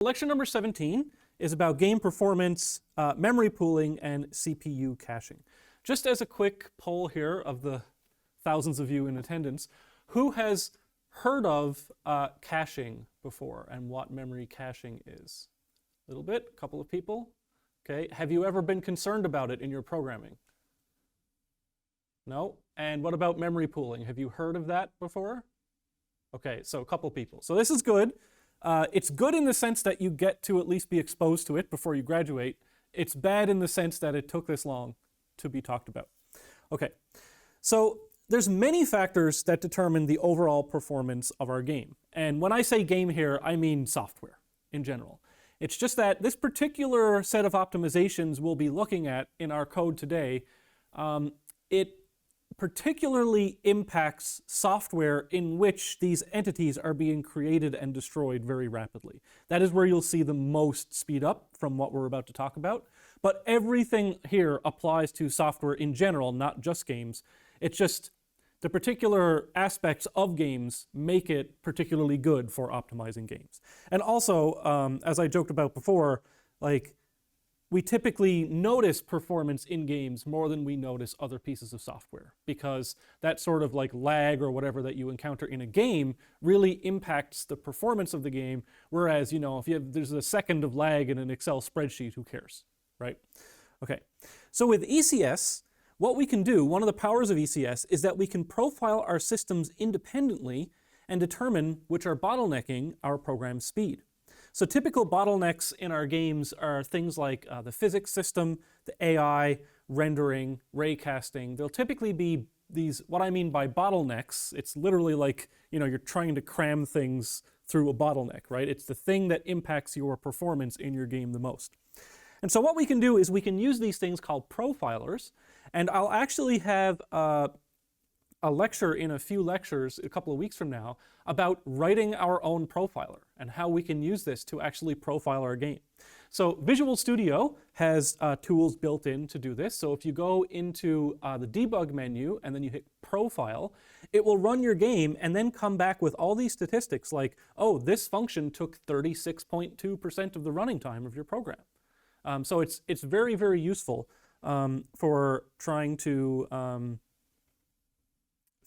Lecture number 17 is about game performance, memory pooling, and CPU caching. Just as a quick poll here of the thousands of you in attendance, who has heard of caching before and what memory caching is? A little bit, a couple of people. Okay, have you ever been concerned about it in your programming? No? And what about memory pooling? Have you heard of that before? Okay, so a couple people. So this is good. It's good in the sense that you get to at least be exposed to it before you graduate. It's bad in the sense that it took this long to be talked about. Okay, so there's many factors that determine the overall performance of our game. And when I say game here, I mean software in general. It's just that this particular set of optimizations we'll be looking at in our code today, it particularly impacts software in which these entities are being created and destroyed very rapidly. That is where you'll see the most speed up from what we're about to talk about. But everything here applies to software in general, not just games. It's just the particular aspects of games make it particularly good for optimizing games. And also, as I joked about before, like, we typically notice performance in games more than we notice other pieces of software, because that sort of like lag or whatever that you encounter in a game really impacts the performance of the game, whereas, you know, if there's a second of lag in an Excel spreadsheet, who cares, right? Okay, so with ECS, what we can do, one of the powers of ECS, is that we can profile our systems independently and determine which are bottlenecking our program's speed. So typical bottlenecks in our games are things like the physics system, the AI, rendering, raycasting. They'll typically be these, what I mean by bottlenecks, it's literally like, you know, you're trying to cram things through a bottleneck, right? It's the thing that impacts your performance in your game the most. And so what we can do is we can use these things called profilers, and I'll actually have a lecture in a few lectures a couple of weeks from now about writing our own profiler and how we can use this to actually profile our game. So Visual Studio has tools built in to do this. So if you go into the debug menu and then you hit profile, it will run your game and then come back with all these statistics like, oh, this function took 36.2% of the running time of your program. So it's very, very useful for trying to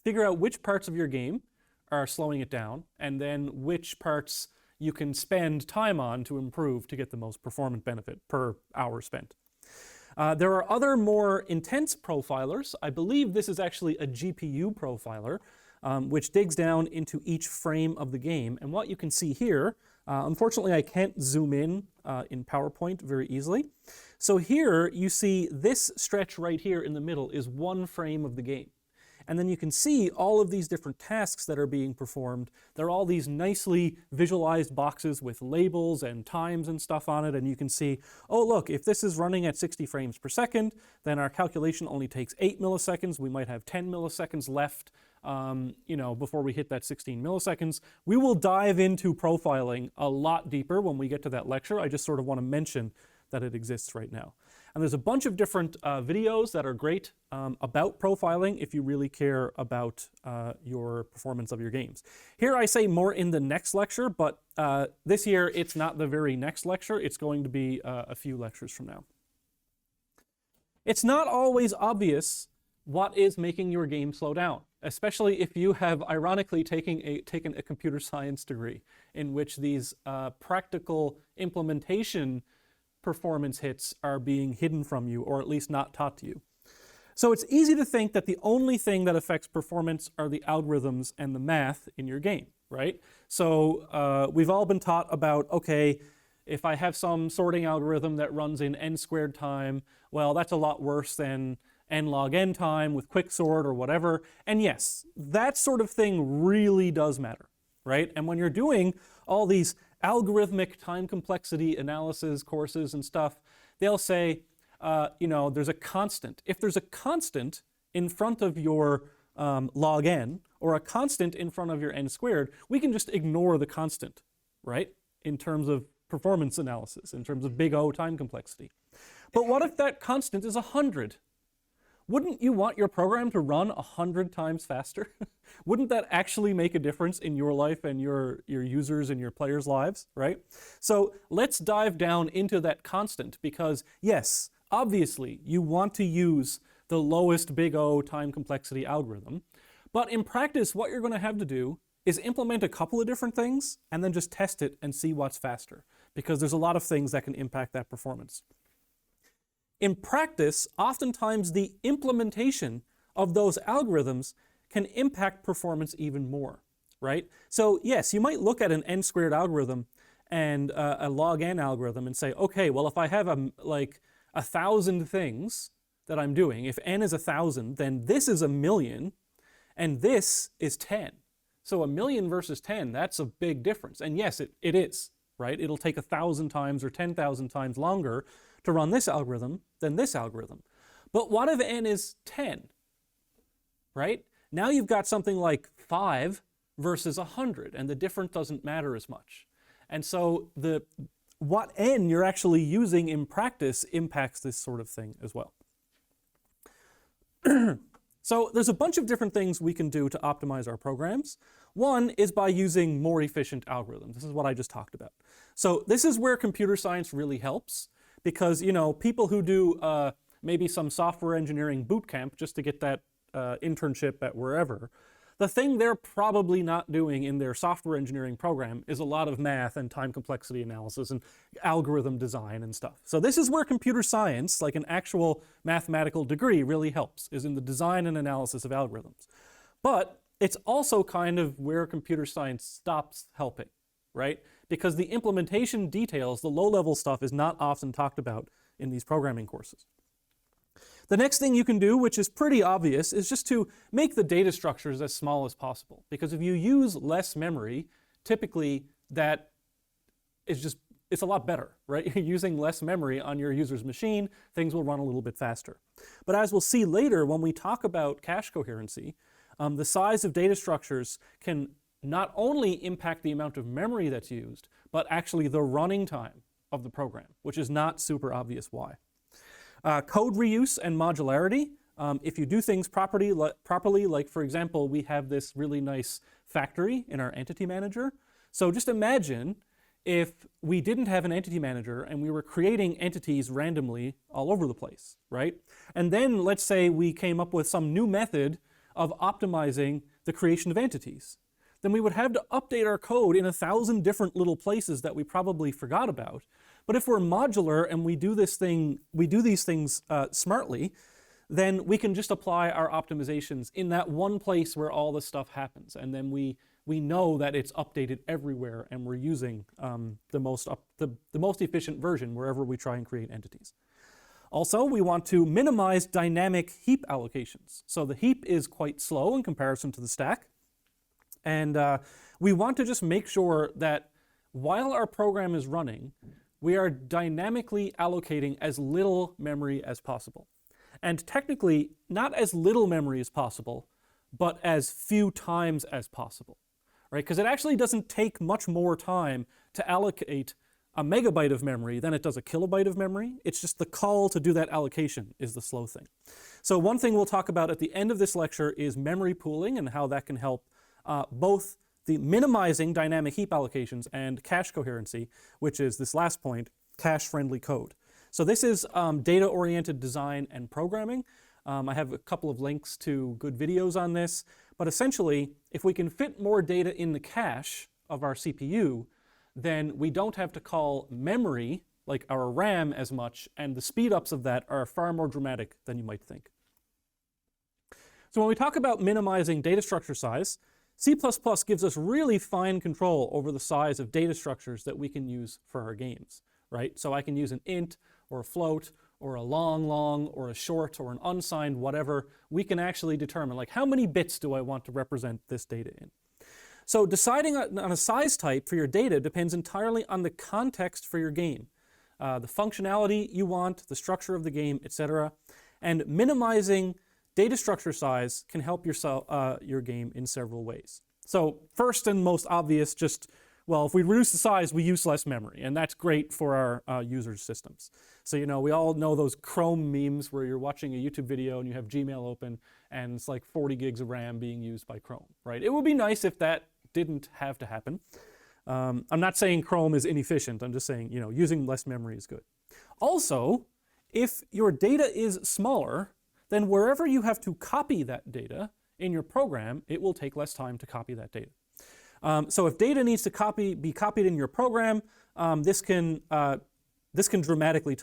figure out which parts of your game are slowing it down, and then which parts you can spend time on to improve to get the most performance benefit per hour spent. There are other more intense profilers. I believe this is actually a GPU profiler, which digs down into each frame of the game. And what you can see here, unfortunately I can't zoom in PowerPoint very easily. So here you see this stretch right here in the middle is one frame of the game. And then you can see all of these different tasks that are being performed. They're all these nicely visualized boxes with labels and times and stuff on it. And you can see, oh, look, if this is running at 60 frames per second, then our calculation only takes 8 milliseconds. We might have 10 milliseconds left, you know, before we hit that 16 milliseconds. We will dive into profiling a lot deeper when we get to that lecture. I just sort of want to mention that it exists right now. And there's a bunch of different videos that are great about profiling if you really care about your performance of your games. Here I say more in the next lecture, but this year it's not the very next lecture. It's going to be a few lectures from now. It's not always obvious what is making your game slow down, especially if you have ironically taken a computer science degree in which these practical implementation performance hits are being hidden from you, or at least not taught to you. So it's easy to think that the only thing that affects performance are the algorithms and the math in your game, right? So we've all been taught about, okay, if I have some sorting algorithm that runs in n squared time, well, that's a lot worse than n log n time with quicksort or whatever. And yes, that sort of thing really does matter, right? And when you're doing all these algorithmic time complexity analysis courses and stuff, they'll say, you know, there's a constant. If there's a constant in front of your log n, or a constant in front of your n squared, we can just ignore the constant, right? In terms of performance analysis, in terms of big O time complexity. But what if that constant is 100? wouldn't you want your program to run 100 times faster? Wouldn't that actually make a difference in your life and your users and your players' lives, right? So let's dive down into that constant, because yes, obviously you want to use the lowest big O time complexity algorithm, but in practice what you're going to have to do is implement a couple of different things and then just test it and see what's faster, because there's a lot of things that can impact that performance. In practice, oftentimes the implementation of those algorithms can impact performance even more, right? So yes, you might look at an n-squared algorithm and a log n algorithm and say, okay, well, if I have like 1,000 things that I'm doing, if n is 1,000, then this is 1,000,000 and this is 10. So 1,000,000 versus 10, that's a big difference. And yes, it is, right? It'll take 1,000 times or 10,000 times longer to run this algorithm than this algorithm. But what if n is 10, right? Now you've got something like 5 versus 100, and the difference doesn't matter as much. And so what n you're actually using in practice impacts this sort of thing as well. So there's a bunch of different things we can do to optimize our programs. One is by using more efficient algorithms. This is what I just talked about. So this is where computer science really helps, because, you know, people who do maybe some software engineering boot camp just to get that internship at wherever, the thing they're probably not doing in their software engineering program is a lot of math and time complexity analysis and algorithm design and stuff. So this is where computer science, like an actual mathematical degree, really helps, is in the design and analysis of algorithms. But it's also kind of where computer science stops helping, right? Because the implementation details, the low-level stuff, is not often talked about in these programming courses. The next thing you can do, which is pretty obvious, is just to make the data structures as small as possible. Because if you use less memory, typically that is just, it's a lot better, right? You're using less memory on your user's machine, things will run a little bit faster. But as we'll see later, when we talk about cache coherency, the size of data structures can not only impact the amount of memory that's used, but actually the running time of the program, which is not super obvious why. Code reuse and modularity. If you do things properly, like for example, we have this really nice factory in our entity manager. So just imagine if we didn't have an entity manager and we were creating entities randomly all over the place, right? And then let's say we came up with some new method of optimizing the creation of entities. Then we would have to update our code in 1,000 different little places that we probably forgot about. But if we're modular and we do these things smartly, then we can just apply our optimizations in that one place where all this stuff happens. And then we know that it's updated everywhere and we're using the most efficient version wherever we try and create entities. Also, we want to minimize dynamic heap allocations. So the heap is quite slow in comparison to the stack. And we want to just make sure that while our program is running, we are dynamically allocating as little memory as possible. And technically, not as little memory as possible, but as few times as possible, right? Because it actually doesn't take much more time to allocate a megabyte of memory than it does a kilobyte of memory. It's just the call to do that allocation is the slow thing. So one thing we'll talk about at the end of this lecture is memory pooling and how that can help both the minimizing dynamic heap allocations and cache coherency, which is this last point, cache-friendly code. So this is data-oriented design and programming. I have a couple of links to good videos on this, but essentially, if we can fit more data in the cache of our CPU, then we don't have to call memory, like our RAM, as much, and the speed-ups of that are far more dramatic than you might think. So when we talk about minimizing data structure size, C++ gives us really fine control over the size of data structures that we can use for our games, right? So I can use an int or a float or a long or a short or an unsigned whatever. We can actually determine, like, how many bits do I want to represent this data in? So deciding on a size type for your data depends entirely on the context for your game, the functionality you want, the structure of the game, etc. And minimizing data structure size can help your game in several ways. So first and most obvious, just Well, if we reduce the size, we use less memory, and that's great for our users' systems. So, you know, we all know those Chrome memes where you're watching a YouTube video and you have Gmail open and it's like 40 gigs of RAM being used by Chrome, right? It would be nice if that didn't have to happen. I'm not saying Chrome is inefficient. I'm just saying, you know, using less memory is good. Also, if your data is smaller, then wherever you have to copy that data in your program, it will take less time to copy that data. So if data needs to be copied in your program, this can dramatically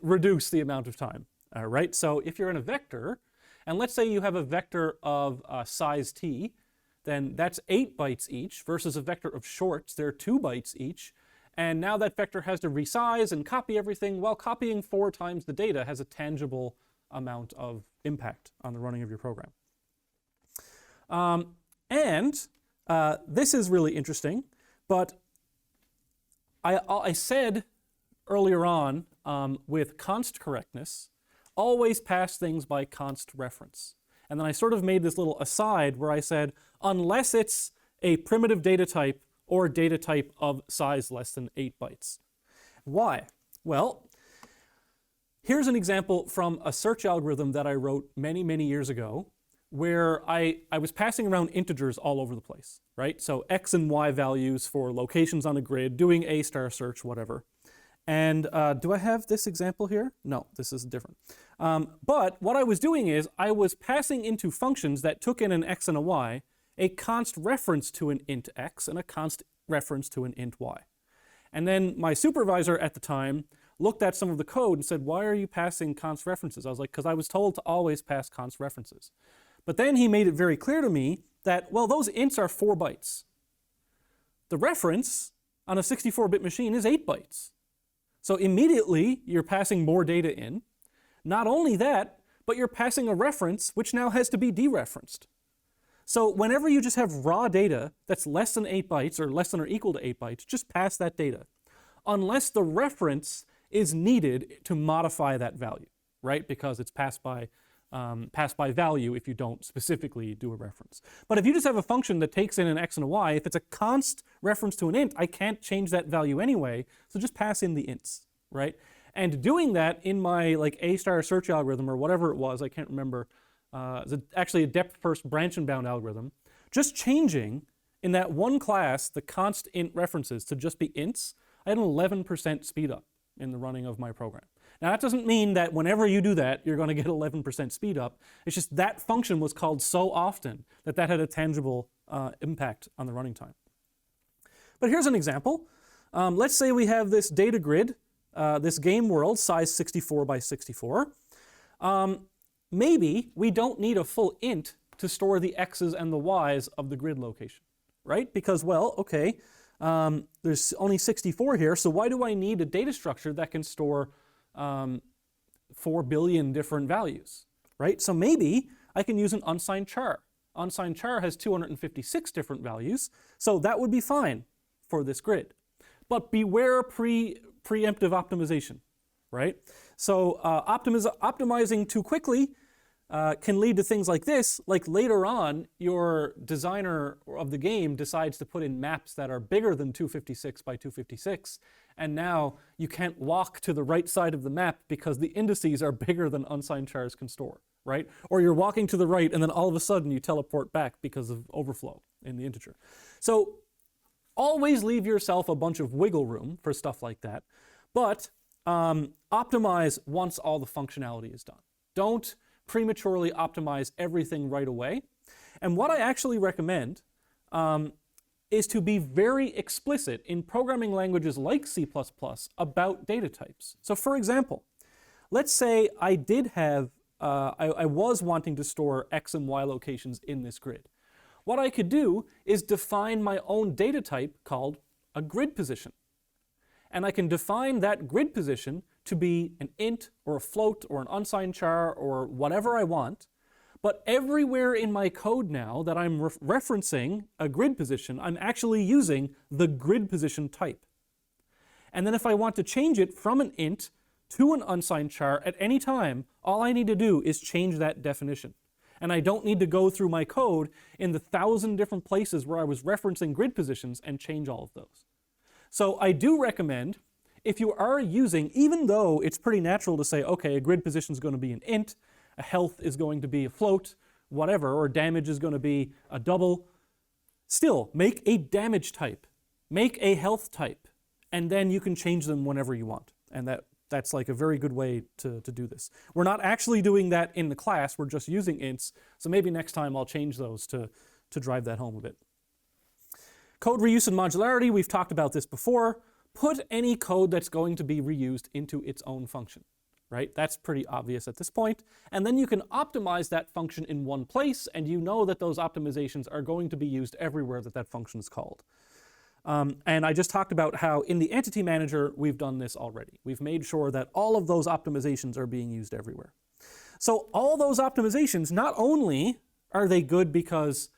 reduce the amount of time. Right? So if you're in a vector, and let's say you have a vector of size t, then that's 8 bytes each versus a vector of shorts, they're 2 bytes each. And now that vector has to resize and copy everything. Well, copying 4 times the data has a tangible amount of impact on the running of your program. This is really interesting, but I said earlier on with const correctness, always pass things by const reference. And then I sort of made this little aside where I said, unless it's a primitive data type or data type of size less than 8 bytes. Why? Well, here's an example from a search algorithm that I wrote many, many years ago where I was passing around integers all over the place, right? So X and Y values for locations on a grid, doing A* search, whatever. And do I have this example here? No, this is different. But what I was doing is I was passing into functions that took in an X and a Y, a const reference to an int X and a const reference to an int Y. And then my supervisor at the time looked at some of the code and said, why are you passing const references? I was like, because I was told to always pass const references. But then he made it very clear to me that, well, those ints are 4 bytes. The reference on a 64-bit machine is 8 bytes. So immediately you're passing more data in. Not only that, but you're passing a reference which now has to be dereferenced. So whenever you just have raw data that's less than 8 bytes or less than or equal to 8 bytes, just pass that data. Unless the reference is needed to modify that value, right? Because it's passed by value if you don't specifically do a reference. But if you just have a function that takes in an X and a Y, if it's a const reference to an int, I can't change that value anyway, so just pass in the ints, right? And doing that in my like A* search algorithm or whatever it was, I can't remember, it's actually a depth-first branch and bound algorithm, just changing in that one class the const int references to just be ints, I had an 11% speed up in the running of my program. Now that doesn't mean that whenever you do that, you're going to get 11% speed up. It's just that function was called so often that that had a tangible impact on the running time. But here's an example. Let's say we have this data grid, this game world, size 64 by 64. Maybe we don't need a full int to store the x's and the y's of the grid location, right? Because, well, okay, there's only 64 here, so why do I need a data structure that can store 4 billion different values, right? So maybe I can use an unsigned char. Unsigned char has 256 different values, so that would be fine for this grid. But beware preemptive optimization, right? So optimizing too quickly can lead to things like this. Like later on, your designer of the game decides to put in maps that are bigger than 256 by 256, and now you can't walk to the right side of the map because the indices are bigger than unsigned chars can store, right? Or you're walking to the right and then all of a sudden you teleport back because of overflow in the integer. So always leave yourself a bunch of wiggle room for stuff like that, but optimize once all the functionality is done. Don't prematurely optimize everything right away. And what I actually recommend is to be very explicit in programming languages like C++ about data types. So for example, let's say I did have, I was wanting to store X and Y locations in this grid. What I could do is define my own data type called a grid position. And I can define that grid position to be an int or a float or an unsigned char or whatever I want. But everywhere in my code now that I'm referencing a grid position, I'm actually using the grid position type. And then if I want to change it from an int to an unsigned char at any time, all I need to do is change that definition. and I don't need to go through my code in the 1,000 different places where I was referencing grid positions and change all of those. So I do recommend, if you are using, even though it's pretty natural to say, okay, a grid position is going to be an int, a health is going to be a float, whatever, or damage is going to be a double, still make a damage type, make a health type, and then you can change them whenever you want. And that's like a very good way to do this. We're not actually doing that in the class, we're just using ints, so maybe next time I'll change those to drive that home a bit. Code reuse and modularity, we've talked about this before. Put any code that's going to be reused into its own function, right? That's pretty obvious at this point. And then you can optimize that function in one place, and you know that those optimizations are going to be used everywhere that that function is called. And I just talked about how in the entity manager, we've done this already. We've made sure that all of those optimizations are being used everywhere. So all those optimizations, not only are they good because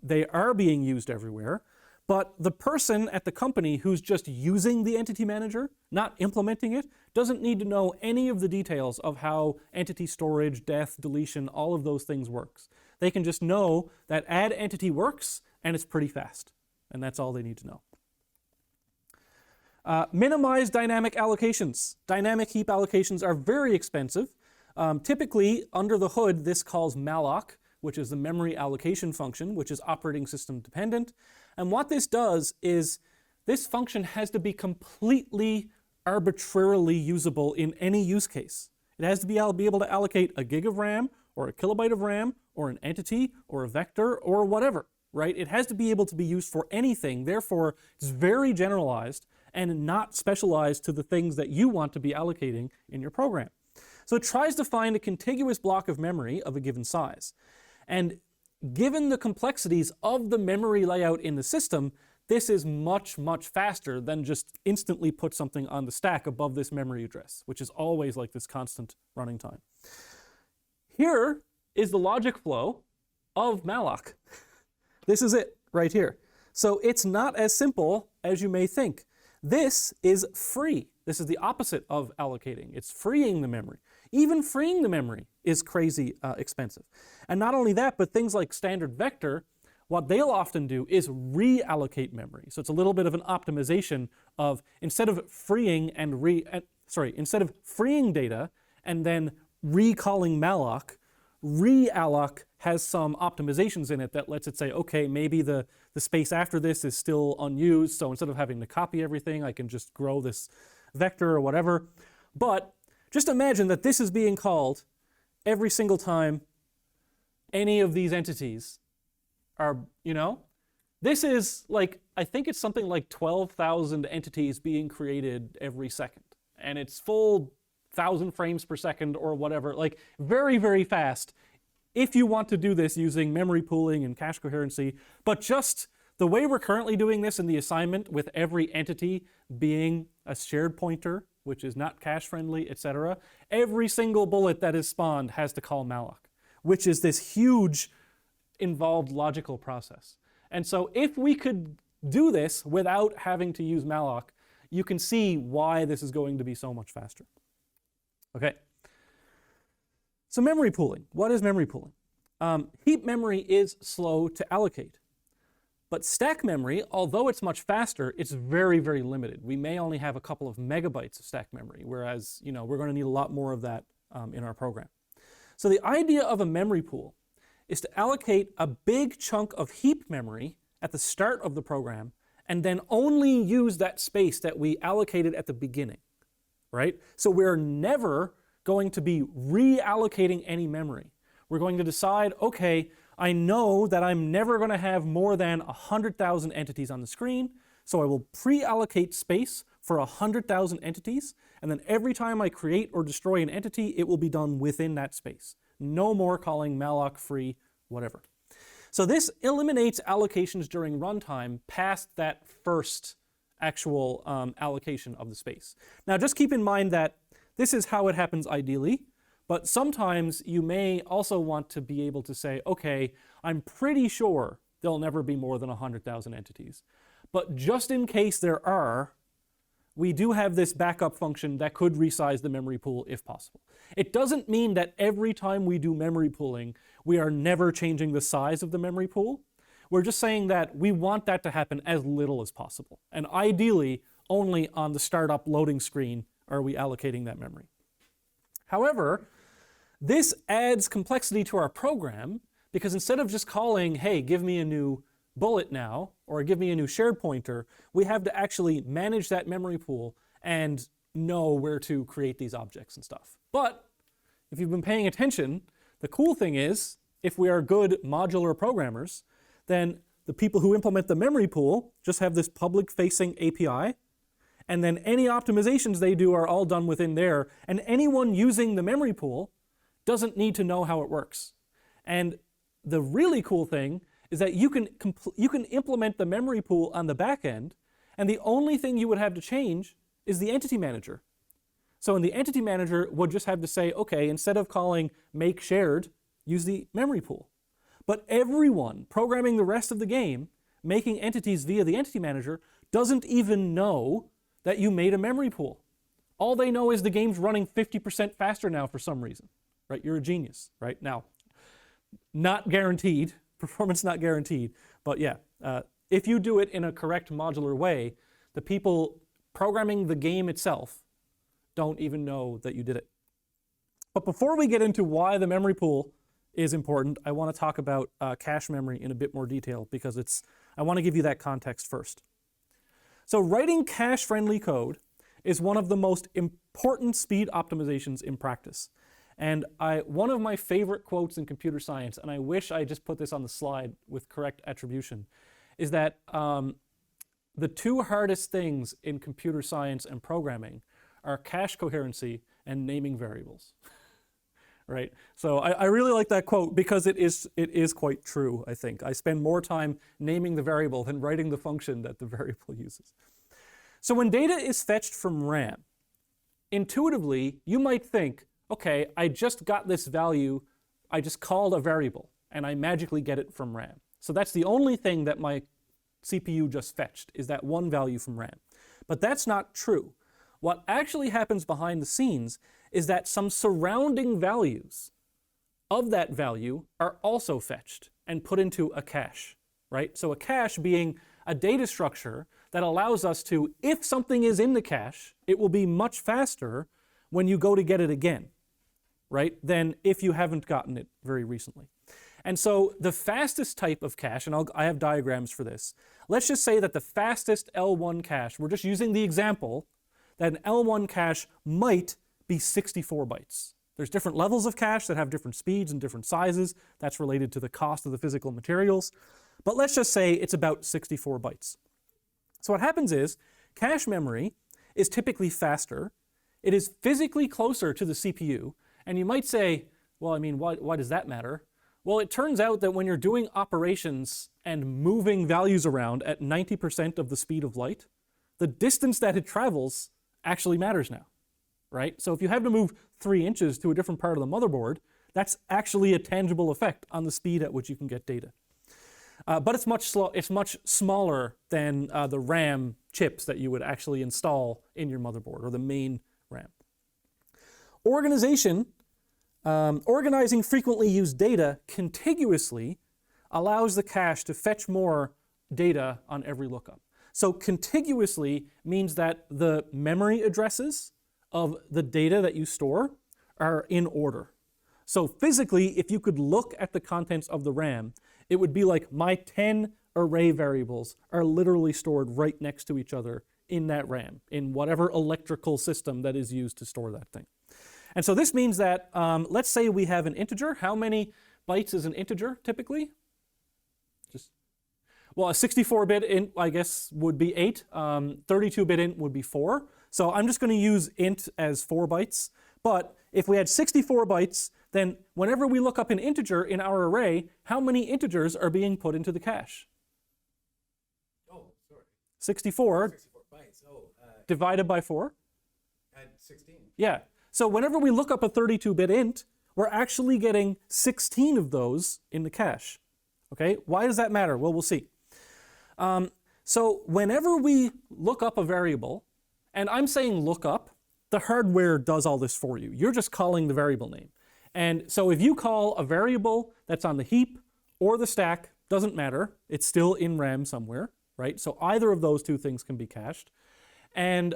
they are being used everywhere, but the person at the company who's just using the entity manager, not implementing it, doesn't need to know any of the details of how entity storage, death, deletion, all of those things works. They can just know that add entity works and it's pretty fast. And that's all they need to know. Minimize dynamic allocations. Dynamic heap allocations are very expensive. Typically, under the hood, this calls malloc, which is the memory allocation function, which is operating system dependent. And what this does is this function has to be completely arbitrarily usable in any use case. It has to be able to allocate a gig of RAM, or a kilobyte of RAM, or an entity, or a vector, or whatever. Right? It has to be able to be used for anything. Therefore, it's very generalized and not specialized to the things that you want to be allocating in your program. So it tries to find a contiguous block of memory of a given size. And given the complexities of the memory layout in the system, this is much, much faster than just instantly put something on the stack above this memory address, which is always like this constant running time. Here is the logic flow of malloc. This is it right here. So it's not as simple as you may think. This is free. This is the opposite of allocating. It's freeing the memory. Even freeing the memory is crazy expensive. And not only that, but things like standard vector, what they'll often do is reallocate memory. So it's a little bit of an optimization of instead of freeing data and then recalling malloc, realloc has some optimizations in it that lets it say, okay, maybe the space after this is still unused, so instead of having to copy everything, I can just grow this vector or whatever. But just imagine that this is being called every single time any of these entities are, this is like, I think it's something like 12,000 entities being created every second. And it's full 1,000 frames per second or whatever, like very, very fast if you want to do this using memory pooling and cache coherency. But just the way we're currently doing this in the assignment with every entity being a shared pointer, which is not cache friendly, etc., every single bullet that is spawned has to call malloc, which is this huge involved logical process. And so if we could do this without having to use malloc, you can see why this is going to be so much faster. Okay. So memory pooling. What is memory pooling? Heap memory is slow to allocate. But stack memory, although it's much faster, it's very, very limited. We may only have a couple of megabytes of stack memory, whereas we're going to need a lot more of that in our program. So the idea of a memory pool is to allocate a big chunk of heap memory at the start of the program and then only use that space that we allocated at the beginning, right? So we're never going to be reallocating any memory. We're going to decide, okay, I know that I'm never going to have more than 100,000 entities on the screen, so I will pre-allocate space for 100,000 entities, and then every time I create or destroy an entity, it will be done within that space. No more calling malloc free, whatever. So this eliminates allocations during runtime past that first actual allocation of the space. Now just keep in mind that this is how it happens ideally, but sometimes you may also want to be able to say, okay, I'm pretty sure there'll never be more than 100,000 entities. But just in case there are, we do have this backup function that could resize the memory pool if possible. It doesn't mean that every time we do memory pooling, we are never changing the size of the memory pool. We're just saying that we want that to happen as little as possible. And ideally, only on the startup loading screen are we allocating that memory. However, this adds complexity to our program because instead of just calling, hey, give me a new bullet now, or give me a new shared pointer, we have to actually manage that memory pool and know where to create these objects and stuff. But if you've been paying attention, the cool thing is, if we are good modular programmers, then the people who implement the memory pool just have this public-facing API, and then any optimizations they do are all done within there, and anyone using the memory pool doesn't need to know how it works. And the really cool thing is that you can implement the memory pool on the back end, and the only thing you would have to change is the entity manager. So in the entity manager would just have to say, okay, instead of calling make shared, use the memory pool. But everyone programming the rest of the game, making entities via the entity manager, doesn't even know that you made a memory pool. All they know is the game's running 50% faster now for some reason, right? You're a genius, right? Now, not guaranteed, performance not guaranteed, but yeah, if you do it in a correct modular way, the people programming the game itself don't even know that you did it. But before we get into why the memory pool is important, I want to talk about cache memory in a bit more detail because I want to give you that context first. So writing cache-friendly code is one of the most important speed optimizations in practice. And one of my favorite quotes in computer science, and I wish I just put this on the slide with correct attribution, is that the two hardest things in computer science and programming are cache coherency and naming variables. Right? So I really like that quote because it is quite true, I think. I spend more time naming the variable than writing the function that the variable uses. So when data is fetched from RAM, intuitively, you might think, okay, I just got this value, I just called a variable, and I magically get it from RAM. So that's the only thing that my CPU just fetched, is that one value from RAM. But that's not true. What actually happens behind the scenes is that some surrounding values of that value are also fetched and put into a cache, right? So a cache being a data structure that allows us to, if something is in the cache, it will be much faster when you go to get it again, right, than if you haven't gotten it very recently. And so the fastest type of cache, and I have diagrams for this, let's just say that the fastest L1 cache, we're just using the example that an L1 cache might be 64 bytes. There's different levels of cache that have different speeds and different sizes. That's related to the cost of the physical materials. But let's just say it's about 64 bytes. So what happens is cache memory is typically faster. It is physically closer to the CPU. And you might say, well, I mean, why does that matter? Well, it turns out that when you're doing operations and moving values around at 90% of the speed of light, the distance that it travels actually matters now, right? So if you have to move 3 inches to a different part of the motherboard, that's actually a tangible effect on the speed at which you can get data. But it's much smaller than the RAM chips that you would actually install in your motherboard, or the main RAM. Organizing frequently used data contiguously allows the cache to fetch more data on every lookup. So contiguously means that the memory addresses of the data that you store are in order. So physically, if you could look at the contents of the RAM, it would be like my 10 array variables are literally stored right next to each other in that RAM, in whatever electrical system that is used to store that thing. And so this means that, let's say we have an integer. How many bytes is an integer typically? Well, a 64-bit int, I guess, would be 8. 32-bit int would be 4. So I'm just going to use int as 4 bytes. But if we had 64 bytes, then whenever we look up an integer in our array, how many integers are being put into the cache? Oh, sorry. 64. 64 bytes. Oh. Divided by 4? At 16. Yeah. So whenever we look up a 32-bit int, we're actually getting 16 of those in the cache. Okay? Why does that matter? Well, we'll see. So whenever we look up a variable, and I'm saying look up, the hardware does all this for you. You're just calling the variable name. And so if you call a variable that's on the heap or the stack, doesn't matter, it's still in RAM somewhere, right? So either of those two things can be cached. And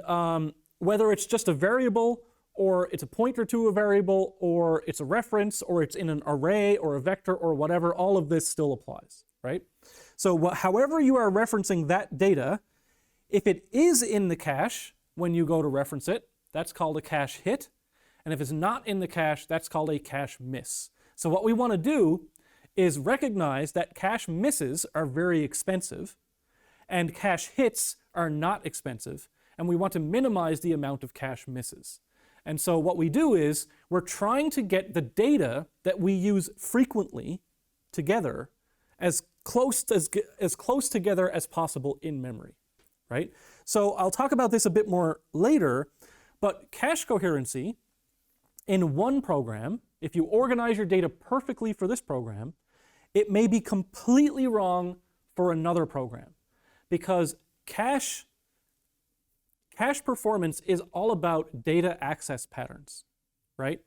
whether it's just a variable, or it's a pointer to a variable, or it's a reference, or it's in an array or a vector or whatever, all of this still applies, right? So however you are referencing that data, if it is in the cache when you go to reference it, that's called a cache hit. And if it's not in the cache, that's called a cache miss. So what we want to do is recognize that cache misses are very expensive and cache hits are not expensive. And we want to minimize the amount of cache misses. And so what we do is we're trying to get the data that we use frequently together as close together as possible in memory, right? So I'll talk about this a bit more later, but cache coherency in one program, if you organize your data perfectly for this program, it may be completely wrong for another program, because cache performance is all about data access patterns, right?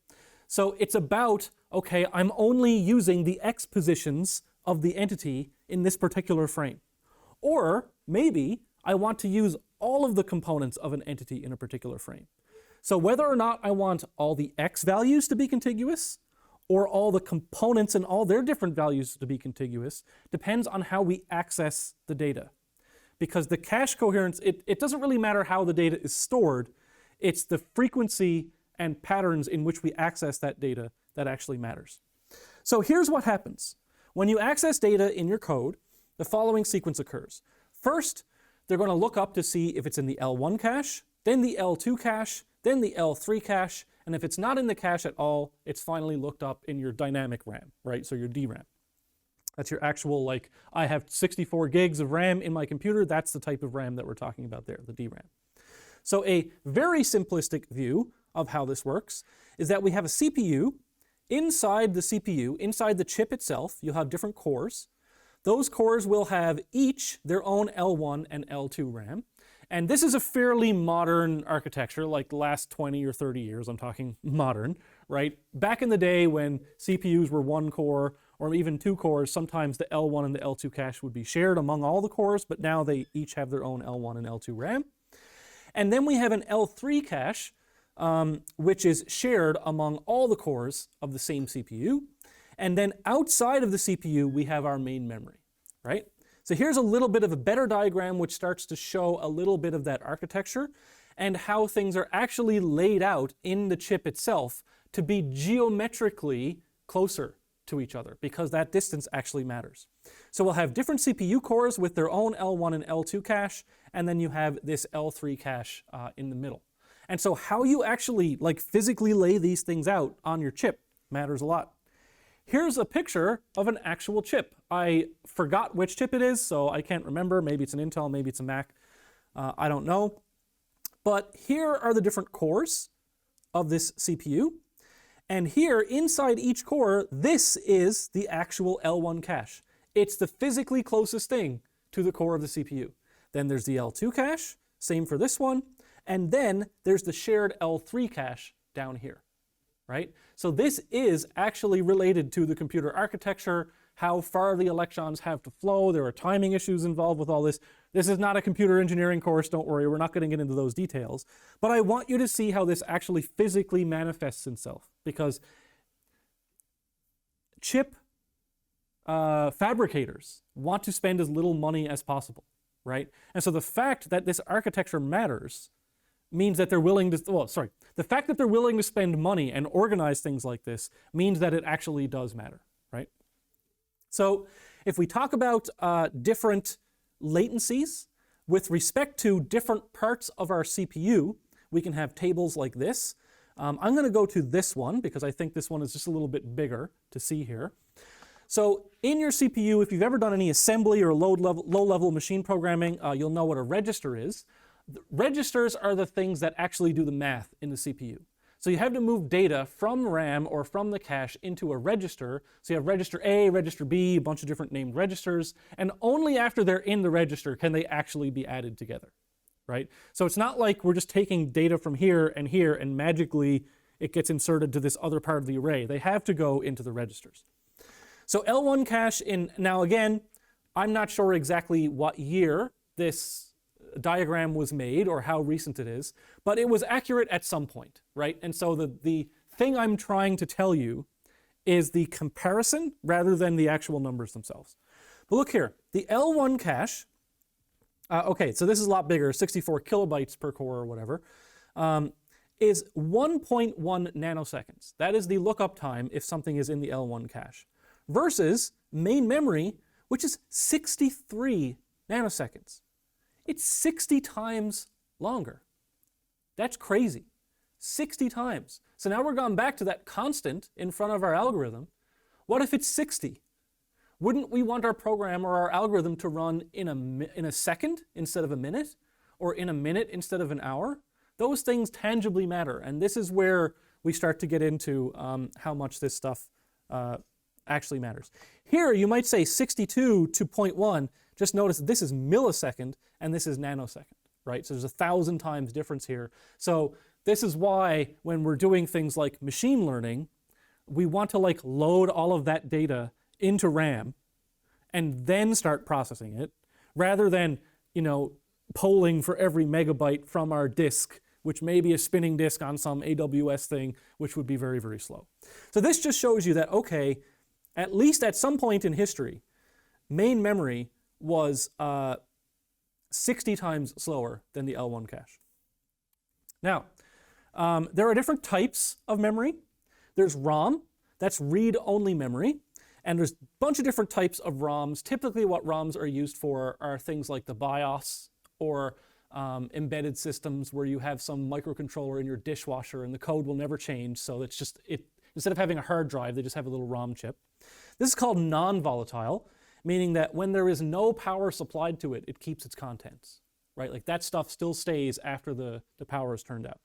So it's about, okay, I'm only using the X positions of the entity in this particular frame. Or maybe I want to use all of the components of an entity in a particular frame. So whether or not I want all the X values to be contiguous or all the components and all their different values to be contiguous depends on how we access the data. Because the cache coherence, it doesn't really matter how the data is stored, it's the frequency and patterns in which we access that data that actually matters. So here's what happens. When you access data in your code, the following sequence occurs. First, they're going to look up to see if it's in the L1 cache, then the L2 cache, then the L3 cache, and if it's not in the cache at all, it's finally looked up in your dynamic RAM, right? So your DRAM. That's your actual, like, I have 64 gigs of RAM in my computer. That's the type of RAM that we're talking about there, the DRAM. So a very simplistic view of how this works is that we have a CPU. Inside the CPU, inside the chip itself, you'll have different cores. Those cores will have each their own L1 and L2 RAM. And this is a fairly modern architecture, like the last 20 or 30 years, I'm talking modern, right? Back in the day when CPUs were one core or even two cores, sometimes the L1 and the L2 cache would be shared among all the cores, but now they each have their own L1 and L2 RAM. And then we have an L3 cache, which is shared among all the cores of the same CPU. And then outside of the CPU, we have our main memory, right? So here's a little bit of a better diagram which starts to show a little bit of that architecture and how things are actually laid out in the chip itself to be geometrically closer to each other, because that distance actually matters. So we'll have different CPU cores with their own L1 and L2 cache, and then you have this L3 cache in the middle. And so how you actually physically lay these things out on your chip matters a lot. Here's a picture of an actual chip. I forgot which chip it is, so I can't remember. Maybe it's an Intel, maybe it's a Mac. I don't know. But here are the different cores of this CPU. And here, inside each core, this is the actual L1 cache. It's the physically closest thing to the core of the CPU. Then there's the L2 cache, same for this one. And then there's the shared L3 cache down here, right? So this is actually related to the computer architecture, how far the electrons have to flow. There are timing issues involved with all this. This is not a computer engineering course, don't worry, we're not going to get into those details. But I want you to see how this actually physically manifests itself, because chip fabricators want to spend as little money as possible, right? And so the fact that this architecture matters means that they're willing to, the fact that they're willing to spend money and organize things like this means that it actually does matter, right? So if we talk about different latencies with respect to different parts of our CPU, we can have tables like this. I'm going to go to this one because I think this one is just a little bit bigger to see here. So in your CPU, if you've ever done any assembly or low-level machine programming, you'll know what a register is. Registers are the things that actually do the math in the CPU. So you have to move data from RAM or from the cache into a register. So you have register A, register B, a bunch of different named registers, and only after they're in the register can they actually be added together, right? So it's not like we're just taking data from here and magically it gets inserted to this other part of the array. They have to go into the registers. So L1 cache now again, I'm not sure exactly what year this diagram was made or how recent it is, but it was accurate at some point, right? And so the thing I'm trying to tell you is the comparison rather than the actual numbers themselves. But look here, the L1 cache, okay, so this is a lot bigger, 64 kilobytes per core or whatever, is 1.1 nanoseconds. That is the lookup time if something is in the L1 cache, versus main memory, which is 63 nanoseconds. It's 60 times longer. That's crazy. 60 times. So now we're gone back to that constant in front of our algorithm. What if it's 60? Wouldn't we want our program or our algorithm to run in a second instead of a minute, or in a minute instead of an hour? Those things tangibly matter, and this is where we start to get into how much this stuff actually matters. Here you might say 62 to 0.1. Just notice this is millisecond and this is nanosecond, right? So there's 1,000 times difference here. So this is why when we're doing things like machine learning, we want to like load all of that data into RAM and then start processing it, rather than, you know, polling for every megabyte from our disk, which may be a spinning disk on some AWS thing, which would be very, very slow. So this just shows you that, okay, at least at some point in history, main memory was 60 times slower than the L1 cache. Now, there are different types of memory. There's ROM, that's read-only memory, and there's a bunch of different types of ROMs. Typically what ROMs are used for are things like the BIOS, or embedded systems where you have some microcontroller in your dishwasher and the code will never change, so it's just, instead of having a hard drive, they just have a little ROM chip. This is called non-volatile, meaning that when there is no power supplied to it, it keeps its contents, right? Like that stuff still stays after the power is turned out.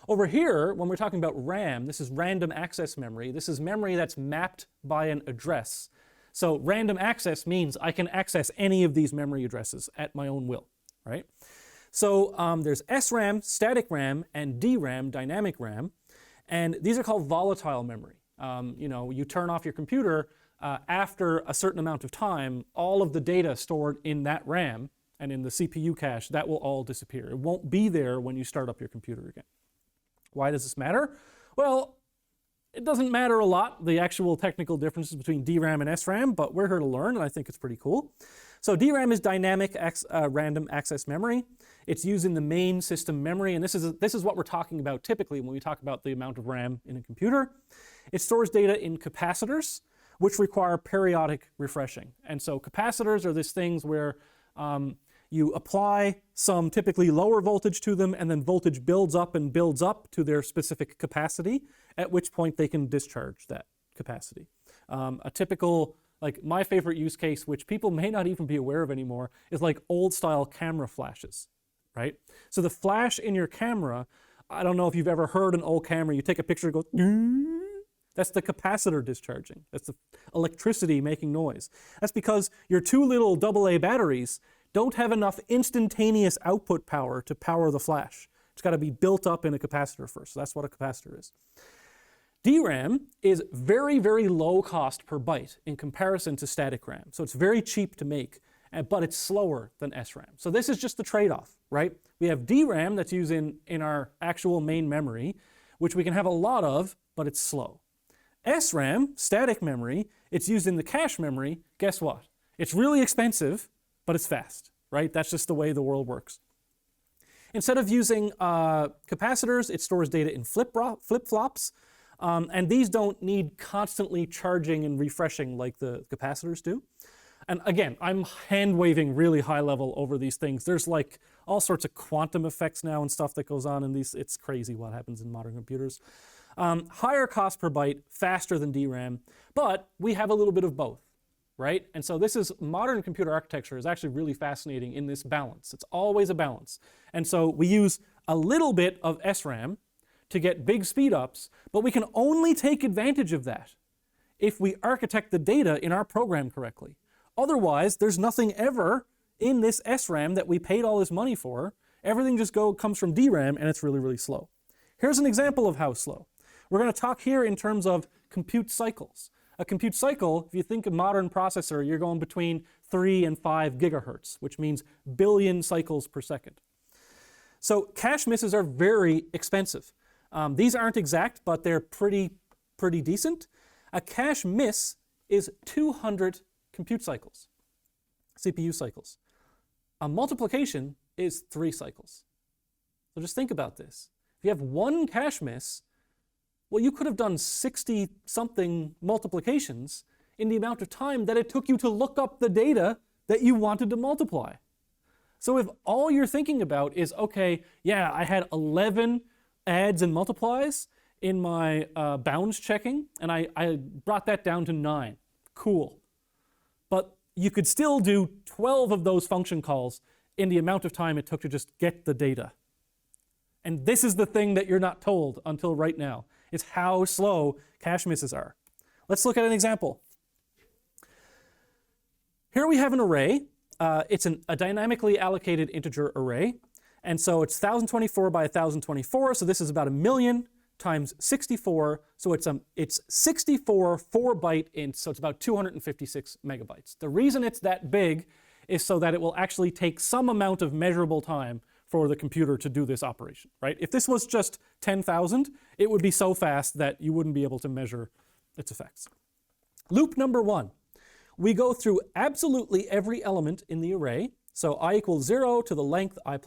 Over here, when we're talking about RAM, this is random access memory. This is memory that's mapped by an address. So random access means I can access any of these memory addresses at my own will, right? So there's SRAM, static RAM, and DRAM, dynamic RAM, and these are called volatile memory. You know, you turn off your computer, after a certain amount of time, all of the data stored in that RAM and in the CPU cache, that will all disappear. It won't be there when you start up your computer again. Why does this matter? Well, it doesn't matter a lot, the actual technical differences between DRAM and SRAM, but we're here to learn, and I think it's pretty cool. So DRAM is dynamic random access memory. It's used in the main system memory, and this is what we're talking about typically when we talk about the amount of RAM in a computer. It stores data in capacitors, which require periodic refreshing. And so capacitors are these things where you apply some typically lower voltage to them, and then voltage builds up and builds up to their specific capacity, at which point they can discharge that capacity. A typical, like my favorite use case, which people may not even be aware of anymore, is like old style camera flashes, right? So the flash in your camera, I don't know if you've ever heard an old camera, you take a picture, it goes, that's the capacitor discharging. That's the electricity making noise. That's because your two little AA batteries don't have enough instantaneous output power to power the flash. It's got to be built up in a capacitor first. So that's what a capacitor is. DRAM is very, very low cost per byte in comparison to static RAM. So it's very cheap to make, but it's slower than SRAM. So this is just the trade-off, right? We have DRAM that's used in our actual main memory, which we can have a lot of, but it's slow. SRAM, static memory, it's used in the cache memory. Guess what? It's really expensive, but it's fast, right? That's just the way the world works. Instead of using capacitors, it stores data in flip-flops, and these don't need constantly charging and refreshing like the capacitors do. And again, I'm hand-waving really high level over these things. There's like all sorts of quantum effects now and stuff that goes on in these. It's crazy what happens in modern computers. Higher cost per byte, faster than DRAM, but we have a little bit of both, right? And so modern computer architecture is actually really fascinating in this balance. It's always a balance. And so we use a little bit of SRAM to get big speed ups, but we can only take advantage of that if we architect the data in our program correctly. Otherwise, there's nothing ever in this SRAM that we paid all this money for. Everything just comes from DRAM, and it's really, really slow. Here's an example of how slow. We're going to talk here in terms of compute cycles. A compute cycle, if you think of modern processor, you're going between 3 and 5 gigahertz, which means billion cycles per second. So cache misses are very expensive. These aren't exact, but they're pretty decent. A cache miss is 200 compute cycles, CPU cycles. A multiplication is 3 cycles. So just think about this. If you have one cache miss, well, you could have done 60-something multiplications in the amount of time that it took you to look up the data that you wanted to multiply. So if all you're thinking about is, okay, yeah, I had 11 adds and multiplies in my bounds checking, and I brought that down to 9. Cool. But you could still do 12 of those function calls in the amount of time it took to just get the data. And this is the thing that you're not told until right now, is how slow cache misses are. Let's look at an example. Here we have an array. It's a dynamically allocated integer array. And so it's 1024 by 1024. So this is about 1,000,000 times 64. So it's 64 4-byte ints. So it's about 256 megabytes. The reason it's that big is so that it will actually take some amount of measurable time for the computer to do this operation, right? If this was just 10,000, it would be so fast that you wouldn't be able to measure its effects. Loop number 1. We go through absolutely every element in the array. So I equals 0 to the length I++,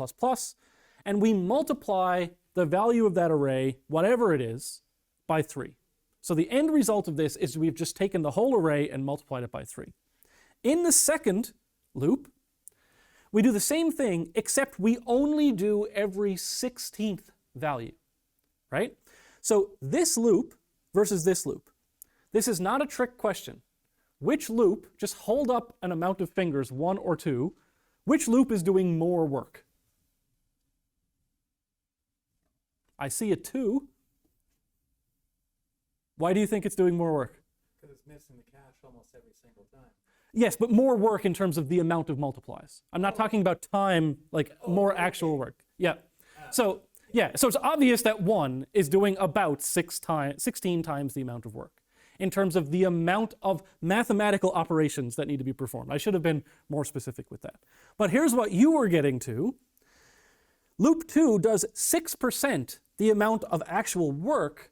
and we multiply the value of that array, whatever it is, by 3. So the end result of this is we've just taken the whole array and multiplied it by 3. In the second loop, we do the same thing, except we only do every 16th value, right? So this loop versus this loop. This is not a trick question. Which loop, just hold up an amount of fingers, 1 or 2, which loop is doing more work? I see a 2. Why do you think it's doing more work? Because it's missing the cache almost every single time. Yes, but more work in terms of the amount of multiplies. I'm not talking about time, like more actual work. Yeah. So it's obvious that 1 is doing about 16 times the amount of work in terms of the amount of mathematical operations that need to be performed. I should have been more specific with that. But here's what you were getting to. Loop 2 does 6% the amount of actual work,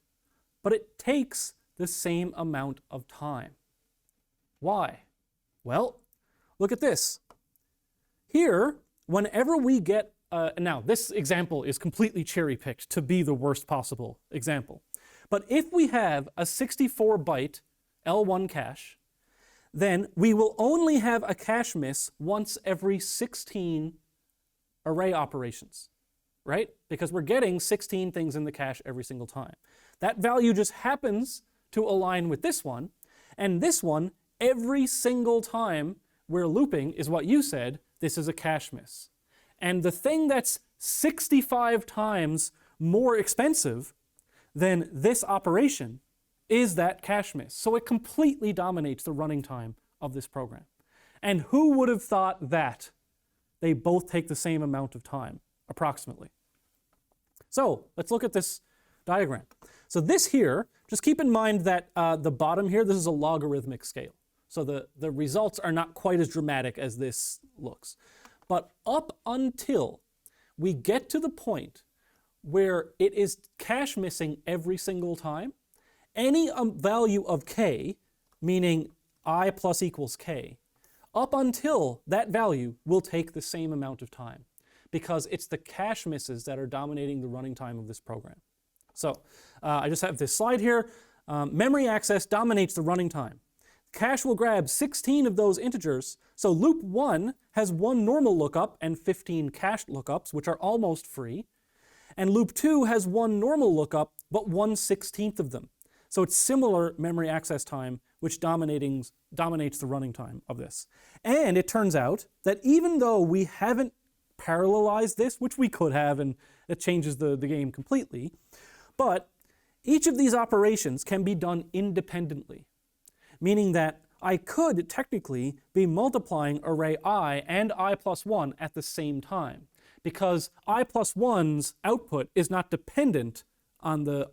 but it takes the same amount of time. Why? Well, look at this. Here, whenever we get, now this example is completely cherry-picked to be the worst possible example. But if we have a 64-byte L1 cache, then we will only have a cache miss once every 16 array operations, right? Because we're getting 16 things in the cache every single time. That value just happens to align with this one, and this one, every single time we're looping is what you said, this is a cache miss. And the thing that's 65 times more expensive than this operation is that cache miss. So it completely dominates the running time of this program. And who would have thought that they both take the same amount of time, approximately? So let's look at this diagram. So this here, just keep in mind that the bottom here, this is a logarithmic scale. So the results are not quite as dramatic as this looks. But up until we get to the point where it is cache missing every single time, any value of k, meaning I plus equals k, up until that value will take the same amount of time because it's the cache misses that are dominating the running time of this program. So I just have this slide here. Memory access dominates the running time. Cache will grab 16 of those integers, so loop 1 has 1 normal lookup and 15 cached lookups, which are almost free. And loop 2 has 1 normal lookup, but 1/16 of them. So it's similar memory access time, which dominates the running time of this. And it turns out that even though we haven't parallelized this, which we could have, and it changes the game completely, but each of these operations can be done independently, meaning that I could technically be multiplying array I and I plus 1 at the same time, because I plus 1's output is not dependent on the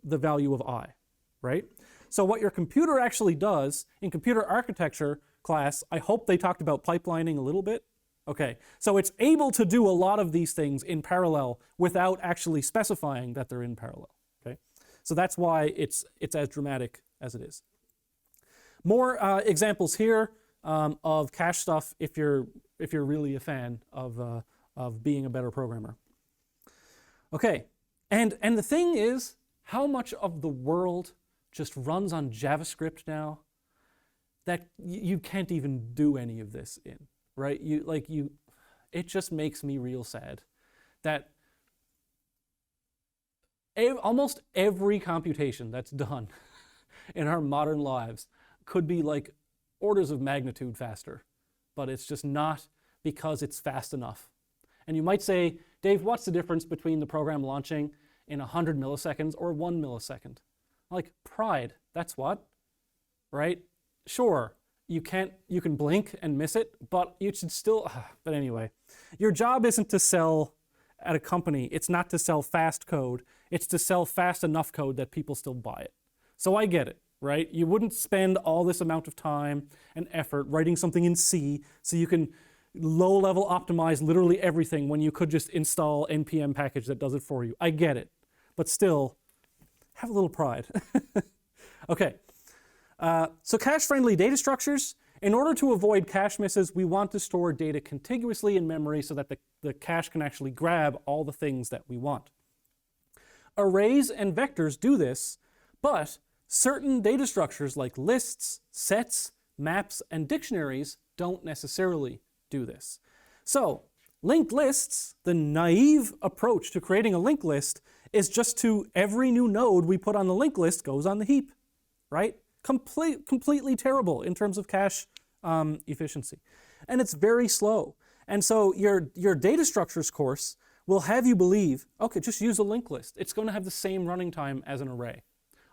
value of I, right? So what your computer actually does in computer architecture class, I hope they talked about pipelining a little bit. Okay, so it's able to do a lot of these things in parallel without actually specifying that they're in parallel. Okay, so that's why it's as dramatic as it is. More examples here of cache stuff if you're really a fan of being a better programmer. Okay, and the thing is, how much of the world just runs on JavaScript now that you can't even do any of this in, right? It just makes me real sad that almost every computation that's done in our modern lives could be like orders of magnitude faster, but it's just not because it's fast enough. And you might say, Dave, what's the difference between the program launching in 100 milliseconds or 1 millisecond? Like pride, that's what, right? Sure, you can blink and miss it, but you should still, but anyway, your job isn't to sell at a company. It's not to sell fast code. It's to sell fast enough code that people still buy it. So I get it, right? You wouldn't spend all this amount of time and effort writing something in C so you can low-level optimize literally everything when you could just install npm package that does it for you. I get it, but still, have a little pride. Okay, so cache-friendly data structures. In order to avoid cache misses, we want to store data contiguously in memory so that the cache can actually grab all the things that we want. Arrays and vectors do this, but certain data structures like lists, sets, maps, and dictionaries don't necessarily do this. So linked lists, the naive approach to creating a linked list is just to every new node we put on the linked list goes on the heap, right? Completely terrible in terms of cache efficiency. And it's very slow. And so your data structures course will have you believe, okay, just use a linked list. It's going to have the same running time as an array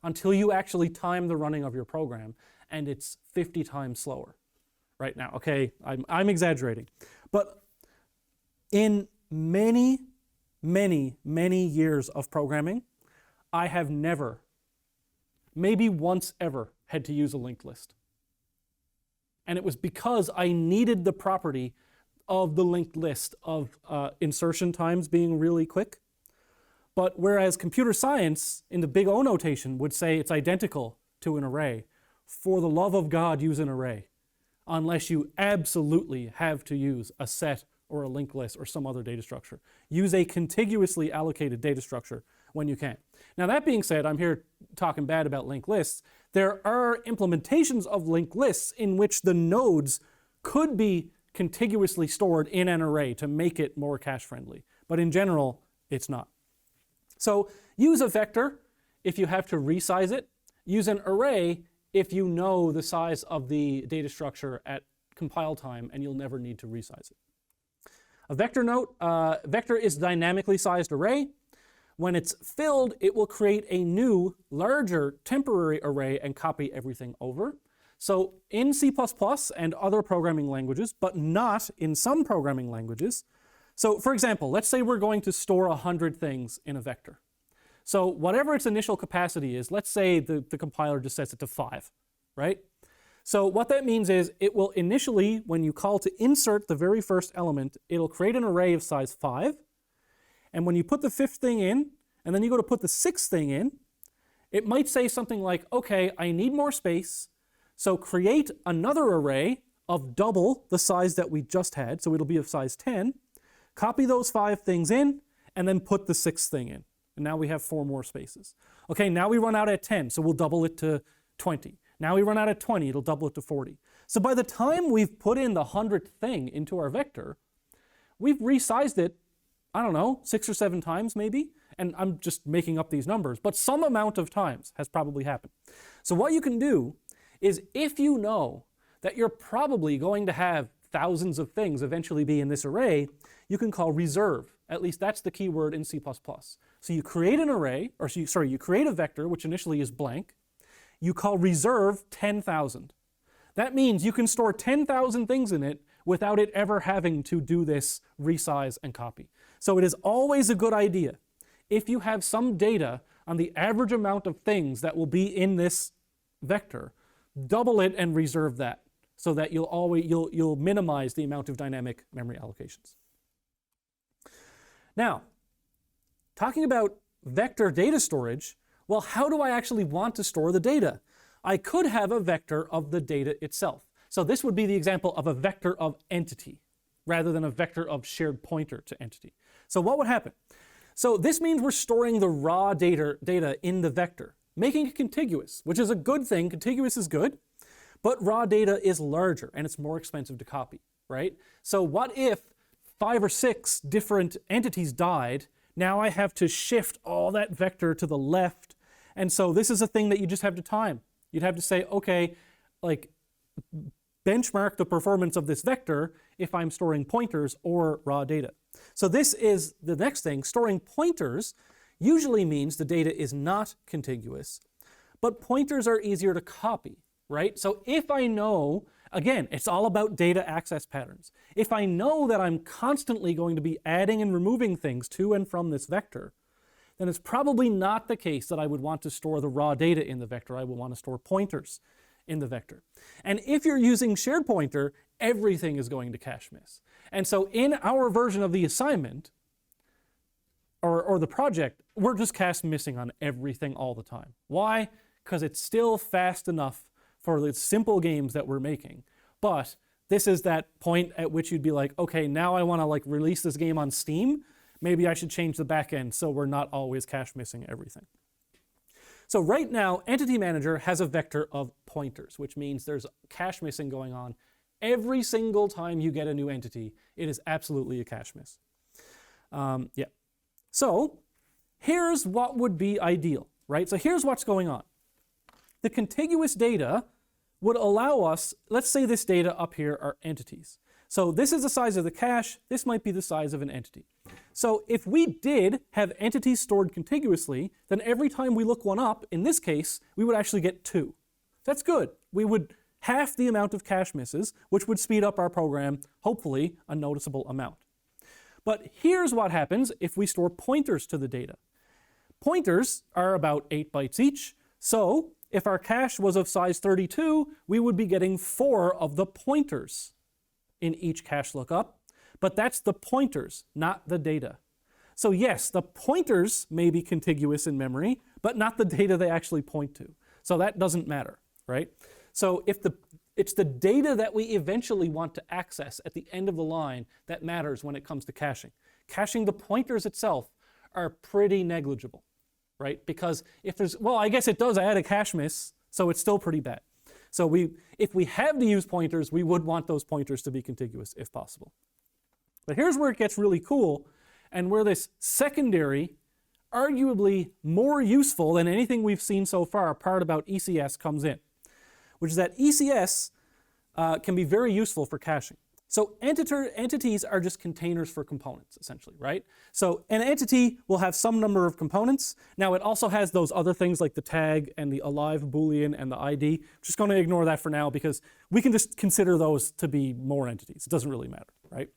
until you actually time the running of your program, and it's 50 times slower right now. Okay, I'm exaggerating. But in many years of programming, I have never, maybe once ever, had to use a linked list. And it was because I needed the property of the linked list of insertion times being really quick. But whereas computer science in the big O notation would say it's identical to an array, for the love of God, use an array, unless you absolutely have to use a set or a linked list or some other data structure. Use a contiguously allocated data structure when you can. Now that being said, I'm here talking bad about linked lists. There are implementations of linked lists in which the nodes could be contiguously stored in an array to make it more cache friendly. But in general, it's not. So use a vector if you have to resize it. Use an array if you know the size of the data structure at compile time and you'll never need to resize it. A vector note, vector is dynamically sized array. When it's filled, it will create a new, larger temporary array and copy everything over. So in C++ and other programming languages, but not in some programming languages. So for example, let's say we're going to store 100 things in a vector. So whatever its initial capacity is, let's say the compiler just sets it to 5, right? So what that means is it will initially, when you call to insert the very first element, it'll create an array of size 5. And when you put the 5th thing in, and then you go to put the 6th thing in, it might say something like, okay, I need more space, so create another array of double the size that we just had, so it'll be of size 10, copy those 5 things in, and then put the 6th thing in. And now we have 4 more spaces. Okay, now we run out at 10, so we'll double it to 20. Now we run out at 20, it'll double it to 40. So by the time we've put in the 100th thing into our vector, we've resized it, I don't know, 6 or 7 times maybe, and I'm just making up these numbers, but some amount of times has probably happened. So what you can do is if you know that you're probably going to have thousands of things eventually be in this array, you can call reserve. At least that's the key word in C++. So you create an array, or you create a vector, which initially is blank. You call reserve 10,000. That means you can store 10,000 things in it without it ever having to do this resize and copy. So it is always a good idea, if you have some data on the average amount of things that will be in this vector, double it and reserve that so that you'll minimize the amount of dynamic memory allocations. Now, talking about vector data storage, well, how do I actually want to store the data? I could have a vector of the data itself. So this would be the example of a vector of entity rather than a vector of shared pointer to entity. So what would happen? So this means we're storing the raw data in the vector, making it contiguous, which is a good thing. Contiguous is good, but raw data is larger and it's more expensive to copy, right? So what if 5 or 6 different entities died? Now I have to shift all that vector to the left. And so this is a thing that you just have to time. You'd have to say, okay, like benchmark the performance of this vector if I'm storing pointers or raw data. So this is the next thing. Storing pointers usually means the data is not contiguous, but pointers are easier to copy, right? So if I know, again, it's all about data access patterns. If I know that I'm constantly going to be adding and removing things to and from this vector, then it's probably not the case that I would want to store the raw data in the vector. I would want to store pointers in the vector. And if you're using shared pointer, everything is going to cache miss. And so in our version of the assignment, or the project, we're just cache missing on everything all the time. Why? Because it's still fast enough for the simple games that we're making. But this is that point at which you'd be like, okay, now I want to like release this game on Steam. Maybe I should change the backend so we're not always cache missing everything. So right now, Entity Manager has a vector of pointers, which means there's cache missing going on. Every single time you get a new entity, it is absolutely a cache miss. Yeah. So here's what would be ideal, right? So here's what's going on. The contiguous data would allow us, let's say this data up here are entities. So this is the size of the cache, this might be the size of an entity. So if we did have entities stored contiguously, then every time we look one up, in this case, we would actually get 2. That's good. We would half the amount of cache misses, which would speed up our program, hopefully a noticeable amount. But here's what happens if we store pointers to the data. Pointers are about 8 bytes each, so if our cache was of size 32, we would be getting 4 of the pointers in each cache lookup, but that's the pointers, not the data. So yes, the pointers may be contiguous in memory, but not the data they actually point to. So that doesn't matter, right? So if it's the data that we eventually want to access at the end of the line that matters when it comes to caching. Caching the pointers itself are pretty negligible, right? Because if there's, well, I guess it does add a cache miss, so it's still pretty bad. So if we have to use pointers, we would want those pointers to be contiguous if possible. But here's where it gets really cool and where this secondary, arguably more useful than anything we've seen so far, part about ECS comes in, which is that ECS can be very useful for caching. So entities are just containers for components, essentially, right? So an entity will have some number of components. Now it also has those other things like the tag and the alive boolean and the ID. I'm just going to ignore that for now because we can just consider those to be more entities. It doesn't really matter, right?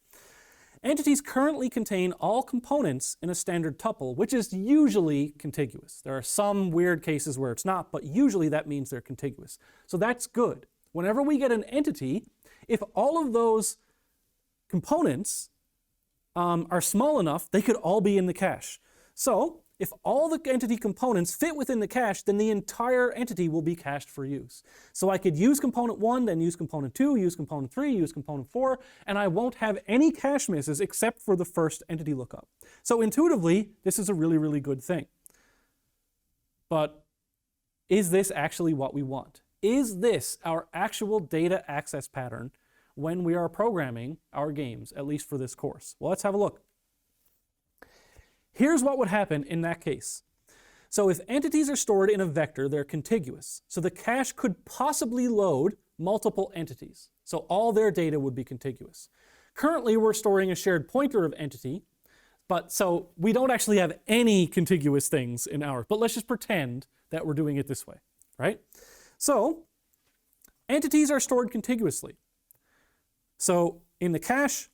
Entities currently contain all components in a standard tuple, which is usually contiguous. There are some weird cases where it's not, but usually that means they're contiguous. So that's good. Whenever we get an entity, if all of those components are small enough, they could all be in the cache. So if all the entity components fit within the cache, then the entire entity will be cached for use. So I could use component 1, then use component 2, use component 3, use component 4, and I won't have any cache misses except for the first entity lookup. So intuitively, this is a really, really good thing. But is this actually what we want? Is this our actual data access pattern when we are programming our games, at least for this course? Well, let's have a look. Here's what would happen in that case. So if entities are stored in a vector, they're contiguous. So the cache could possibly load multiple entities. So all their data would be contiguous. Currently, we're storing a shared pointer of entity, but so we don't actually have any contiguous things in ours. But let's just pretend that we're doing it this way, right? So entities are stored contiguously. So in the cache,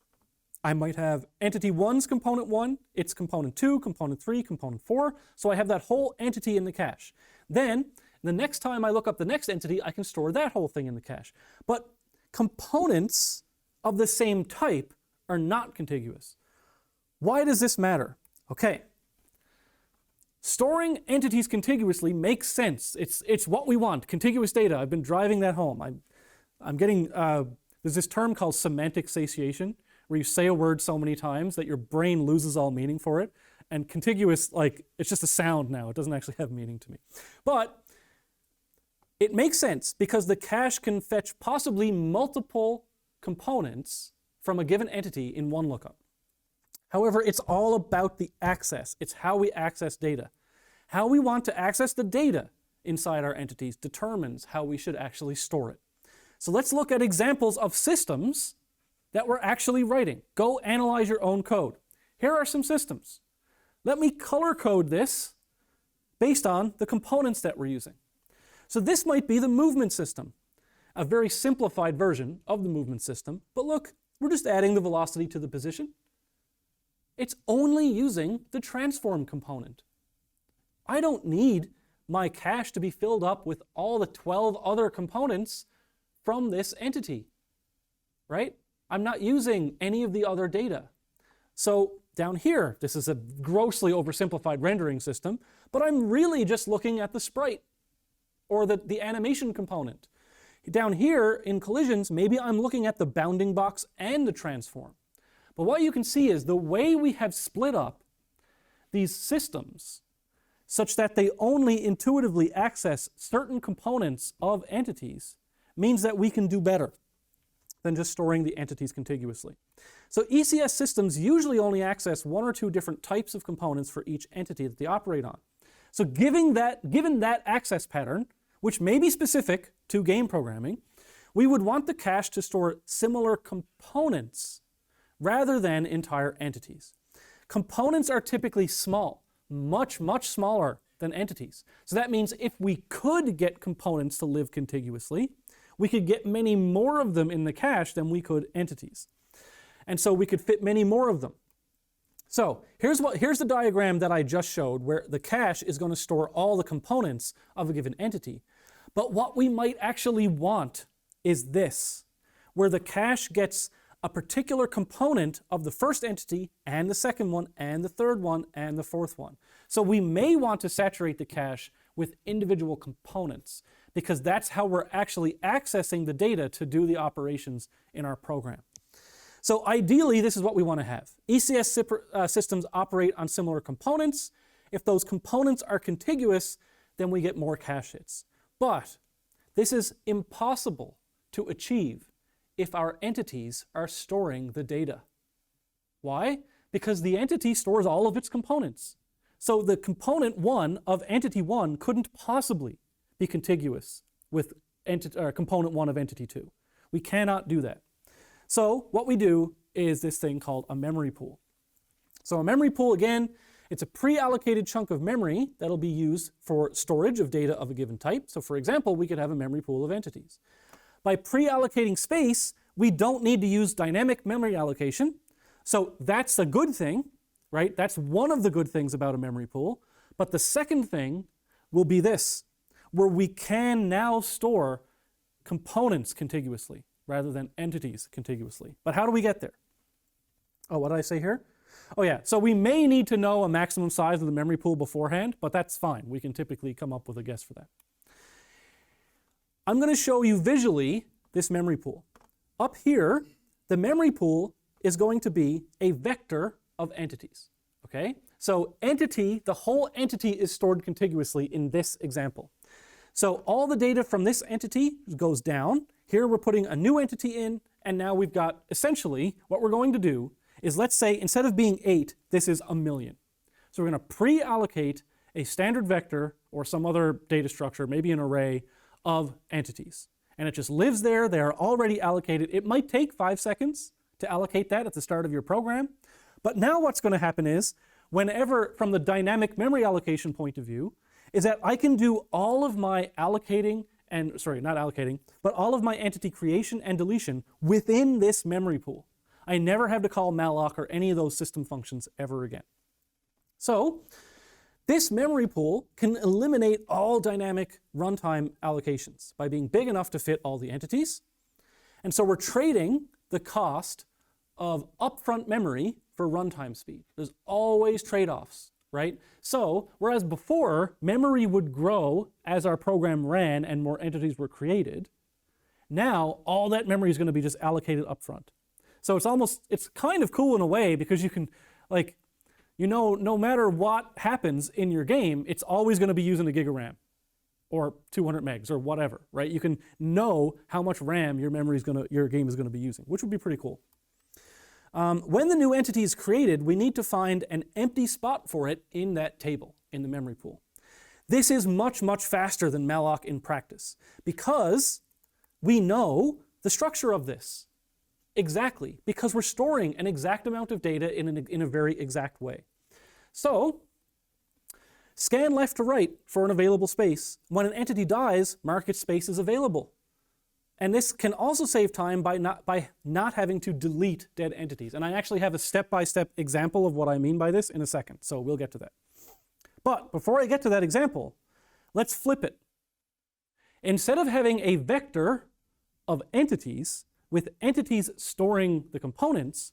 I might have entity 1's component 1, its component 2, component 3, component 4, so I have that whole entity in the cache. Then, the next time I look up the next entity, I can store that whole thing in the cache. But components of the same type are not contiguous. Why does this matter? Okay. Storing entities contiguously makes sense. It's what we want, contiguous data. I've been driving that home. I'm getting, there's this term called semantic satiation, where you say a word so many times that your brain loses all meaning for it. And contiguous, like, it's just a sound now. It doesn't actually have meaning to me. But it makes sense because the cache can fetch possibly multiple components from a given entity in one lookup. However, it's all about the access. It's how we access data. How we want to access the data inside our entities determines how we should actually store it. So let's look at examples of systems that we're actually writing. Go analyze your own code. Here are some systems. Let me color code this based on the components that we're using. So this might be the movement system, a very simplified version of the movement system. But look, we're just adding the velocity to the position. It's only using the transform component. I don't need my cache to be filled up with all the 12 other components from this entity, right? I'm not using any of the other data. So down here, this is a grossly oversimplified rendering system, but I'm really just looking at the sprite or the animation component. Down here in collisions, maybe I'm looking at the bounding box and the transform. But what you can see is the way we have split up these systems such that they only intuitively access certain components of entities means that we can do better than just storing the entities contiguously. So ECS systems usually only access one or two different types of components for each entity that they operate on. So given that access pattern, which may be specific to game programming, we would want the cache to store similar components rather than entire entities. Components are typically small, much, much smaller than entities. So that means if we could get components to live contiguously, we could get many more of them in the cache than we could entities. And so we could fit many more of them. So here's the diagram that I just showed where the cache is going to store all the components of a given entity. But what we might actually want is this, where the cache gets a particular component of the first entity and the second one and the third one and the fourth one. So we may want to saturate the cache with individual components because that's how we're actually accessing the data to do the operations in our program. So ideally, this is what we want to have. ECS systems operate on similar components. If those components are contiguous, then we get more cache hits. But this is impossible to achieve if our entities are storing the data. Why? Because the entity stores all of its components. So the component 1 of entity 1 couldn't possibly be contiguous with component 1 of entity 2. We cannot do that. So what we do is this thing called a memory pool. So a memory pool, again, it's a pre-allocated chunk of memory that'll be used for storage of data of a given type. So for example, we could have a memory pool of entities. By pre-allocating space, we don't need to use dynamic memory allocation. So that's a good thing, right? That's one of the good things about a memory pool. But the second thing will be this, where we can now store components contiguously rather than entities contiguously. But how do we get there? Oh, what did I say here? Oh yeah, so we may need to know a maximum size of the memory pool beforehand, but that's fine. We can typically come up with a guess for that. I'm going to show you visually this memory pool. Up here, the memory pool is going to be a vector of entities, okay? So entity, the whole entity is stored contiguously in this example. So all the data from this entity goes down. Here we're putting a new entity in, and now we've got essentially what we're going to do is, let's say instead of being 8, this is 1,000,000. So we're going to pre-allocate a standard vector or some other data structure, maybe an array of entities. And it just lives there. They are already allocated. It might take 5 seconds to allocate that at the start of your program. But now what's going to happen is, whenever, from the dynamic memory allocation point of view, is that I can do all of my allocating and, sorry, not allocating, but all of my entity creation and deletion within this memory pool. I never have to call malloc or any of those system functions ever again. So this memory pool can eliminate all dynamic runtime allocations by being big enough to fit all the entities. And so we're trading the cost of upfront memory for runtime speed. There's always trade-offs, right? So whereas before, memory would grow as our program ran and more entities were created, now all that memory is going to be just allocated upfront. So it's kind of cool in a way because you can, like, you know, no matter what happens in your game, it's always going to be using a gig of RAM or 200 megs or whatever, right? You can know how much RAM your game is going to be using, which would be pretty cool. When the new entity is created, we need to find an empty spot for it in that table, in the memory pool. This is much, much faster than malloc in practice because we know the structure of this exactly, because we're storing an exact amount of data in a very exact way. So scan left to right for an available space. When an entity dies, mark its space is available. And this can also save time by not having to delete dead entities. And I actually have a step-by-step example of what I mean by this in a second, so we'll get to that. But before I get to that example, let's flip it. Instead of having a vector of entities with entities storing the components,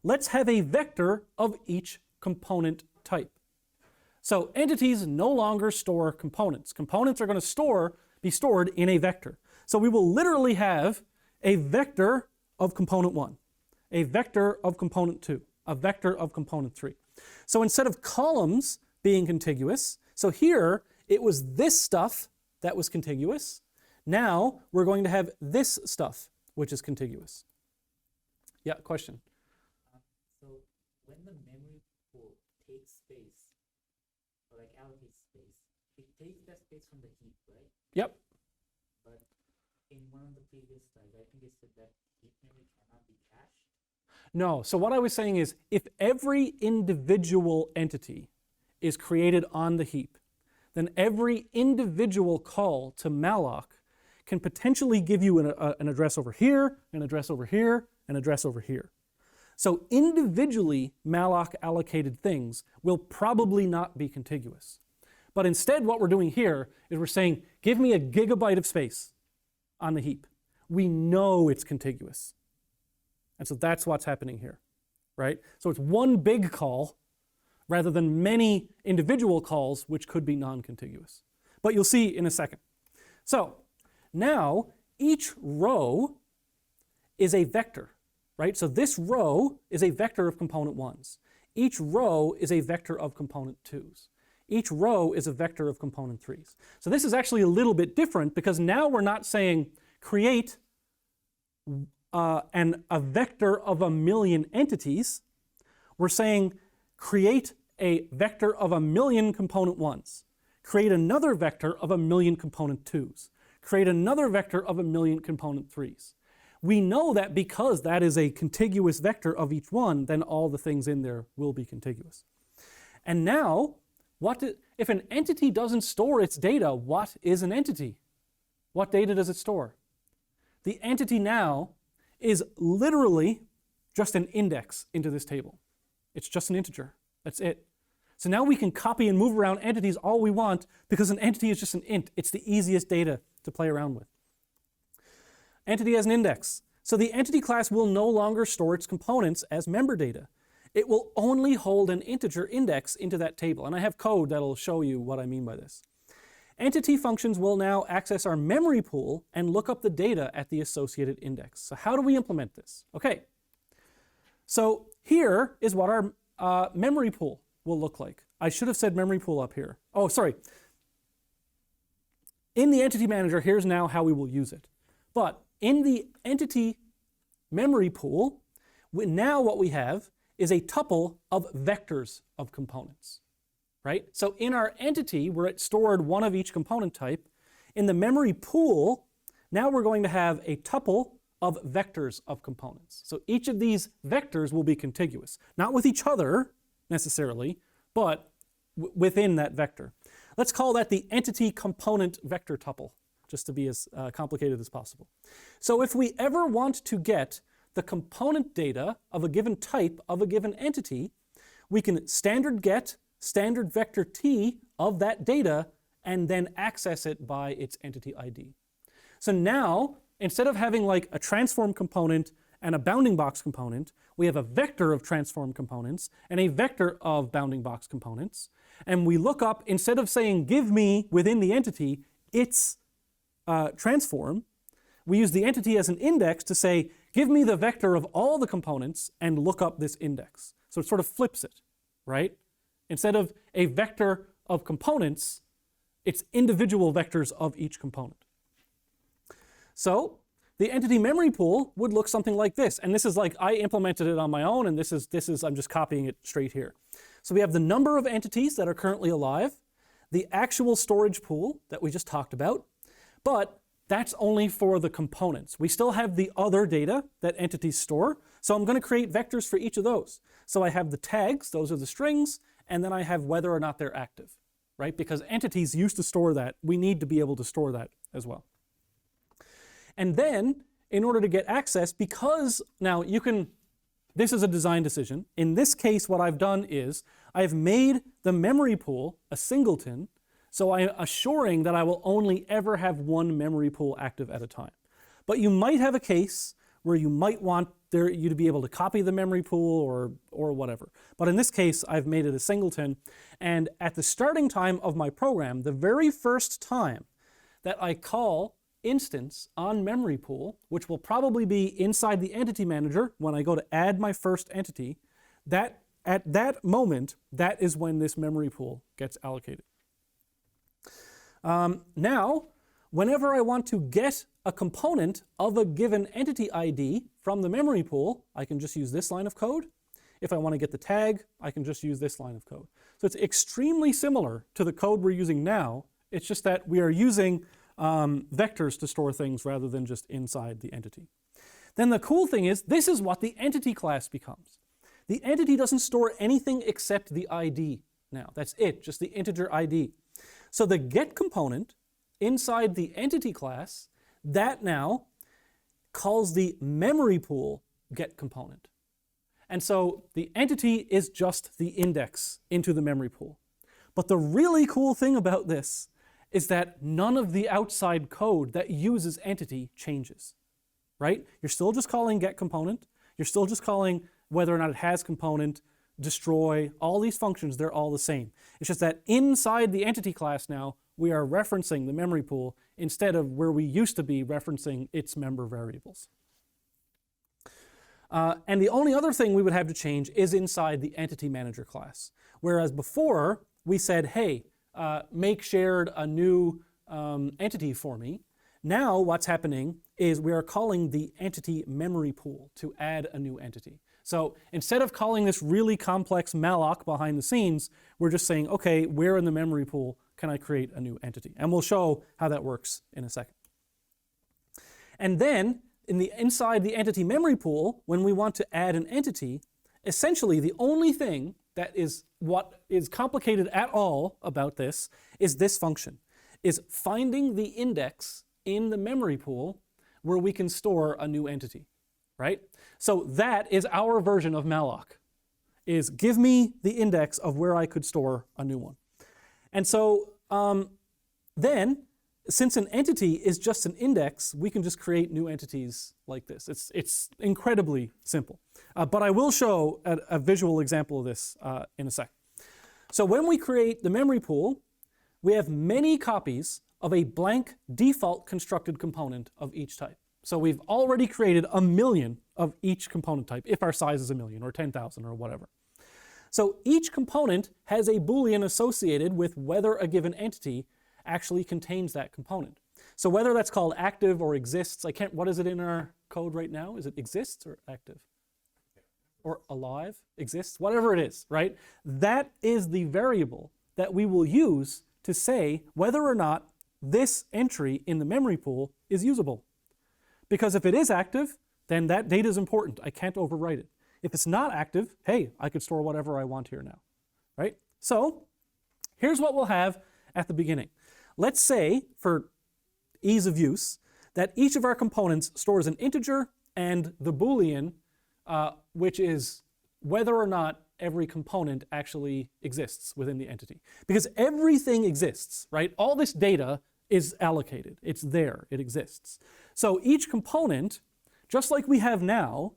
let's have a vector of each component type. So entities no longer store components. Components are going to be stored in a vector. So we will literally have a vector of component 1, a vector of component 2, a vector of component 3. So instead of columns being contiguous, so here it was this stuff that was contiguous. Now we're going to have this stuff which is contiguous. Yeah, question? So when the memory pool takes space, or like allocates space, it takes that space from the heap, right? Yep. But in one of the previous slides, I think it said that heap memory cannot be cached. No, so what I was saying is if every individual entity is created on the heap, then every individual call to malloc can potentially give you an address over here, an address over here, an address over here. So individually malloc allocated things will probably not be contiguous. But instead what we're doing here is we're saying, give me a gigabyte of space on the heap. We know it's contiguous. And so that's what's happening here, right? So it's one big call rather than many individual calls which could be non-contiguous. But you'll see in a second. So now each row is a vector, right? So this row is a vector of component 1s. Each row is a vector of component 2s. Each row is a vector of component 3s. So this is actually a little bit different because now we're not saying create a vector of 1,000,000 entities. We're saying create a vector of 1,000,000 component 1s. Create another vector of 1,000,000 component 2s. Create another vector of 1,000,000 component 3s. We know that because that is a contiguous vector of each one, then all the things in there will be contiguous. And now, if an entity doesn't store its data, what is an entity? What data does it store? The entity now is literally just an index into this table. It's just an integer. That's it. So now we can copy and move around entities all we want because an entity is just an int. It's the easiest data to play around with. Entity as an index. So the entity class will no longer store its components as member data. It will only hold an integer index into that table. And I have code that'll show you what I mean by this. Entity functions will now access our memory pool and look up the data at the associated index. So how do we implement this? Okay. So here is what our memory pool will look like. I should have said memory pool up here. Oh, sorry. In the entity manager, here's now how we will use it. But in the entity memory pool, now what we have is a tuple of vectors of components, right? So in our entity, where it stored one of each component type, in the memory pool, now we're going to have a tuple of vectors of components. So each of these vectors will be contiguous, not with each other necessarily, but within that vector. Let's call that the entity component vector tuple, just to be as complicated as possible. So if we ever want to get the component data of a given type of a given entity, we can standard get standard vector t of that data and then access it by its entity ID. So now, instead of having like a transform component and a bounding box component, we have a vector of transform components and a vector of bounding box components. And we look up, instead of saying give me within the entity its transform, we use the entity as an index to say give me the vector of all the components and look up this index. So it sort of flips it, right? Instead of a vector of components, it's individual vectors of each component. So the entity memory pool would look something like this. And this is like, I implemented it on my own, and this is I'm just copying it straight here. So we have the number of entities that are currently alive, the actual storage pool that we just talked about, but that's only for the components. We still have the other data that entities store, so I'm going to create vectors for each of those. So I have the tags, those are the strings, and then I have whether or not they're active, right? Because entities used to store that. We need to be able to store that as well. And then, in order to get access, because now you can, this is a design decision. In this case, what I've done is I've made the memory pool a singleton, so I'm assuring that I will only ever have one memory pool active at a time. But you might have a case where you might want you to be able to copy the memory pool or whatever. But in this case, I've made it a singleton. And at the starting time of my program, the very first time that I call instance on memory pool, which will probably be inside the entity manager when I go to add my first entity, that at that moment, that is when this memory pool gets allocated. Now, whenever I want to get a component of a given entity ID from the memory pool, I can just use this line of code. If I want to get the tag, I can just use this line of code. So it's extremely similar to the code we're using now. It's just that we are using vectors to store things rather than just inside the entity. Then the cool thing is, this is what the entity class becomes. The entity doesn't store anything except the ID now. That's it, just the integer ID. So the get component inside the entity class, that now calls the memory pool get component. And so the entity is just the index into the memory pool. But the really cool thing about this is that none of the outside code that uses entity changes, right? You're still just calling get component. You're still just calling whether or not it has component, destroy, all these functions, they're all the same. It's just that inside the entity class now, we are referencing the memory pool instead of where we used to be referencing its member variables. And the only other thing we would have to change is inside the entity manager class. Whereas before, we said, hey, make shared a new entity for me. Now what's happening is we are calling the entity memory pool to add a new entity. So instead of calling this really complex malloc behind the scenes, we're just saying, okay, where in the memory pool can I create a new entity? And we'll show how that works in a second. And then inside the entity memory pool, when we want to add an entity, essentially the only thing that is what is complicated at all about this is this function, is finding the index in the memory pool where we can store a new entity, right? So that is our version of malloc, is give me the index of where I could store a new one. And so then, since an entity is just an index, we can just create new entities like this. It's incredibly simple. But I will show a visual example of this in a sec. So when we create the memory pool, we have many copies of a blank default constructed component of each type. So we've already created 1 million of each component type, if our size is 1 million or 10,000 or whatever. So each component has a Boolean associated with whether a given entity actually contains that component. So whether that's called active or exists, what is it in our code right now? Is it exists or active? Or alive, exists, whatever it is, right? That is the variable that we will use to say whether or not this entry in the memory pool is usable. Because if it is active, then that data is important. I can't overwrite it. If it's not active, hey, I could store whatever I want here now, right? So here's what we'll have at the beginning. Let's say, for ease of use, that each of our components stores an integer and the Boolean, which is whether or not every component actually exists within the entity. Because everything exists, right? All this data is allocated. It's there. It exists. So each component, just like we have now,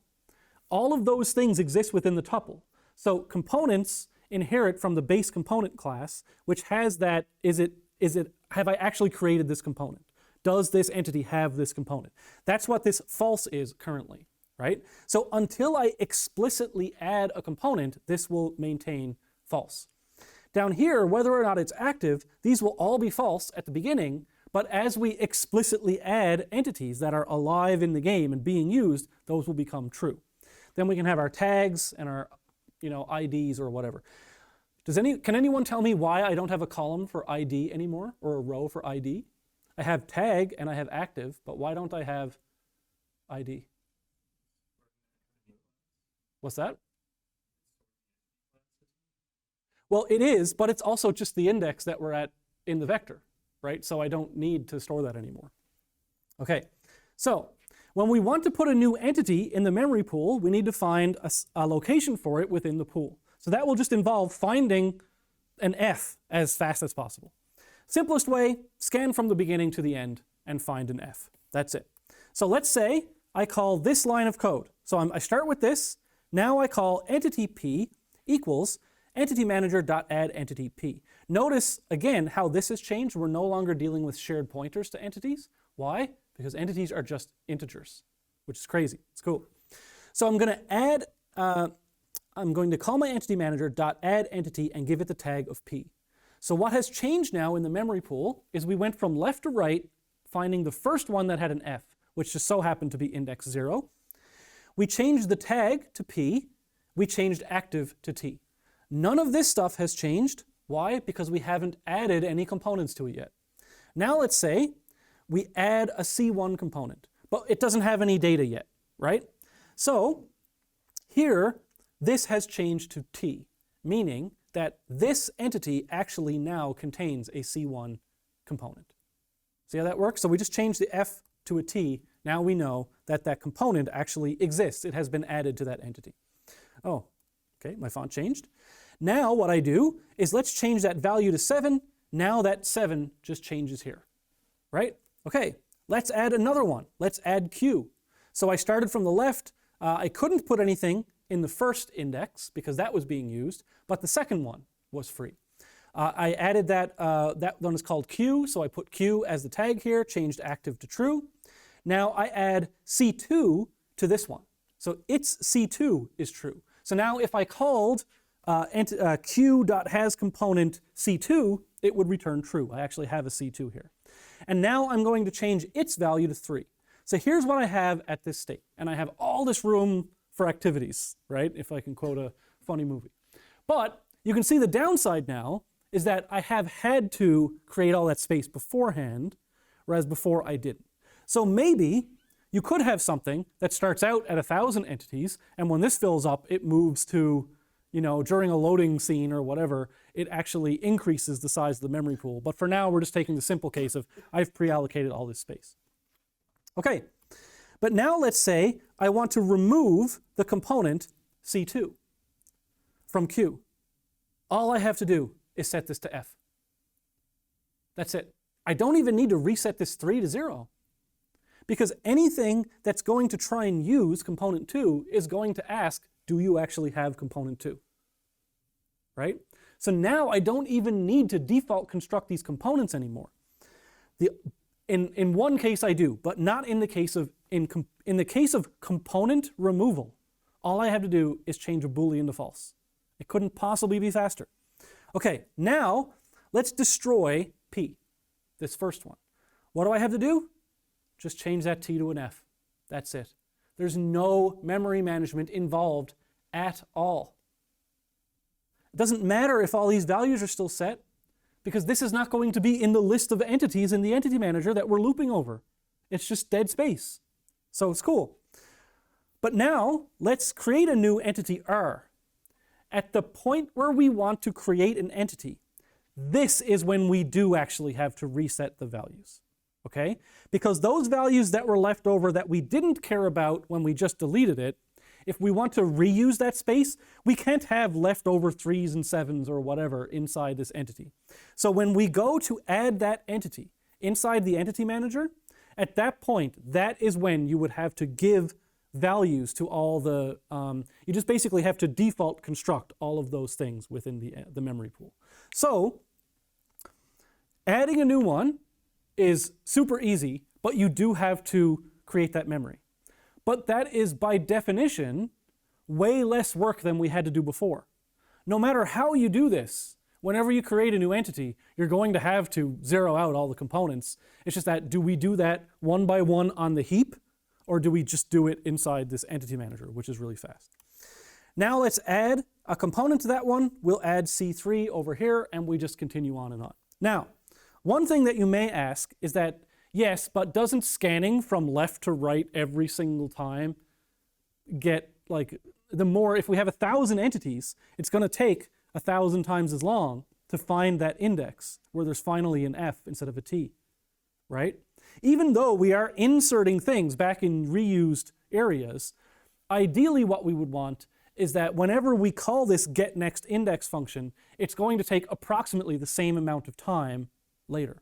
all of those things exist within the tuple. So components inherit from the base component class, which has that, have I actually created this component? Does this entity have this component? That's what this false is currently, right? So until I explicitly add a component, this will maintain false. Down here, whether or not it's active, these will all be false at the beginning, but as we explicitly add entities that are alive in the game and being used, those will become true. Then we can have our tags and our IDs or whatever. Can anyone tell me why I don't have a column for ID anymore, or a row for ID? I have tag and I have active, but why don't I have ID? What's that? Well, it is, but it's also just the index that we're at in the vector, right? So I don't need to store that anymore. Okay, so when we want to put a new entity in the memory pool, we need to find a location for it within the pool. So that will just involve finding an F as fast as possible. Simplest way, scan from the beginning to the end and find an F. That's it. So let's say I call this line of code. So I start with this. Now I call entity P equals entity manager.add entity P. Notice again how this has changed. We're no longer dealing with shared pointers to entities. Why? Because entities are just integers, which is crazy. It's cool. So I'm going to add, I'm going to call my entity manager.add entity and give it the tag of P. So what has changed now in the memory pool is we went from left to right, finding the first one that had an F, which just so happened to be index 0. We changed the tag to P. We changed active to T. None of this stuff has changed. Why? Because we haven't added any components to it yet. Now let's say we add a C1 component, but it doesn't have any data yet, right? So here, this has changed to T, meaning that this entity actually now contains a C1 component. See how that works? So we just changed the F to a T. Now we know that that component actually exists. It has been added to that entity. Oh, okay, my font changed. Now what I do is let's change that value to 7. Now that 7 just changes here, right? Okay, let's add another one. Let's add Q. So I started from the left. I couldn't put anything in the first index because that was being used, but the second one was free. I added that one is called Q, so I put Q as the tag here, changed active to true. Now I add C2 to this one. So its C2 is true. So now if I called Q.hasComponent C2, it would return true. I actually have a C2 here. And now I'm going to change its value to 3. So here's what I have at this state. And I have all this room for activities, right? If I can quote a funny movie. But you can see the downside now is that I have had to create all that space beforehand, whereas before I didn't. So maybe you could have something that starts out at 1,000 entities, and when this fills up, it moves to, during a loading scene or whatever, it actually increases the size of the memory pool. But for now, we're just taking the simple case of I've pre-allocated all this space. Okay, but now let's say I want to remove the component C2 from Q. All I have to do is set this to F. That's it. I don't even need to reset this 3 to 0. Because anything that's going to try and use component 2 is going to ask, do you actually have component 2? Right? So now I don't even need to default construct these components anymore. In one case I do, but not in the case of, in the case of component removal, all I have to do is change a Boolean to false. It couldn't possibly be faster. Okay, now let's destroy P, this first one. What do I have to do? Just change that T to an F. That's it. There's no memory management involved at all. It doesn't matter if all these values are still set, because this is not going to be in the list of entities in the entity manager that we're looping over. It's just dead space. So it's cool. But now let's create a new entity R. At the point where we want to create an entity, this is when we do actually have to reset the values. okay? Because those values that were left over that we didn't care about when we just deleted it, if we want to reuse that space, we can't have leftover 3s and 7s or whatever inside this entity. So when we go to add that entity inside the entity manager, at that point, that is when you would have to give values to all the, you just basically have to default construct all of those things within the memory pool. So adding a new one is super easy, but you do have to create that memory. But that is by definition way less work than we had to do before. No matter how you do this, whenever you create a new entity, you're going to have to zero out all the components. It's just that, do we do that one by one on the heap, or do we just do it inside this entity manager, which is really fast? Now let's add a component to that one. We'll add C3 over here, and we just continue on and on. Now, one thing that you may ask is that, yes, but doesn't scanning from left to right every single time get, like, the more, if we have 1,000 entities, it's going to take 1,000 times as long to find that index where there's finally an F instead of a T, right? Even though we are inserting things back in reused areas, ideally what we would want is that whenever we call this getNextIndex function, it's going to take approximately the same amount of time later.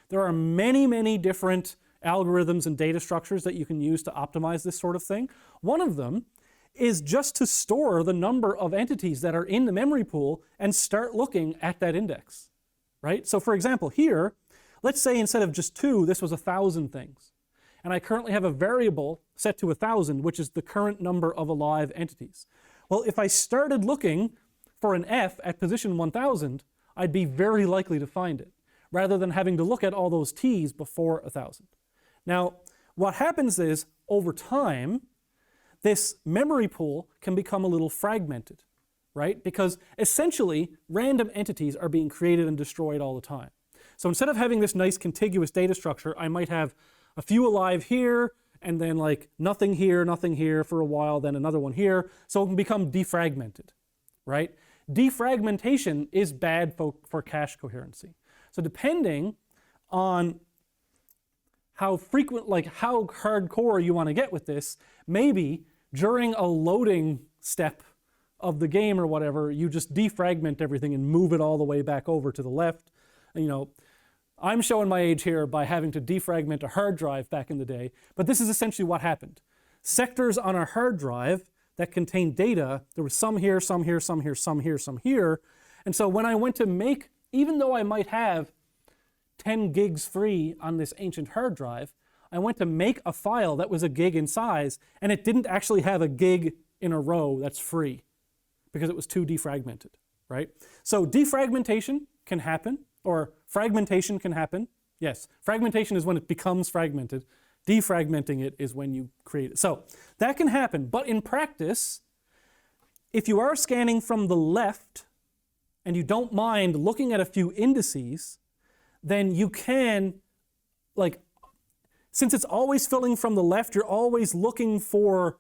There are many, many different algorithms and data structures that you can use to optimize this sort of thing. One of them is just to store the number of entities that are in the memory pool and start looking at that index, right? So for example, here, let's say instead of just 2, this was 1,000 things. And I currently have a variable set to 1,000, which is the current number of alive entities. Well, if I started looking for an F at position 1,000, I'd be very likely to find it, rather than having to look at all those T's before 1,000. Now, what happens is, over time, this memory pool can become a little fragmented, right? Because essentially, random entities are being created and destroyed all the time. So instead of having this nice contiguous data structure, I might have a few alive here, and then like nothing here for a while, then another one here. So it can become defragmented, right? Defragmentation is bad for cache coherency. So depending on how frequent, like how hardcore you want to get with this, maybe during a loading step of the game or whatever, you just defragment everything and move it all the way back over to the left. You know, I'm showing my age here by having to defragment a hard drive back in the day, but this is essentially what happened. Sectors on a hard drive that contained data, there was some here, some here, some here, some here, some here. And so when I went to make, even though I might have 10 gigs free on this ancient hard drive, I went to make a file that was a gig in size, and it didn't actually have a gig in a row that's free because it was too defragmented, right? So defragmentation can happen, or fragmentation can happen. Yes, fragmentation is when it becomes fragmented. Defragmenting it is when you create it. So that can happen, but in practice, if you are scanning from the left and you don't mind looking at a few indices, then you can, like, since it's always filling from the left, you're always looking for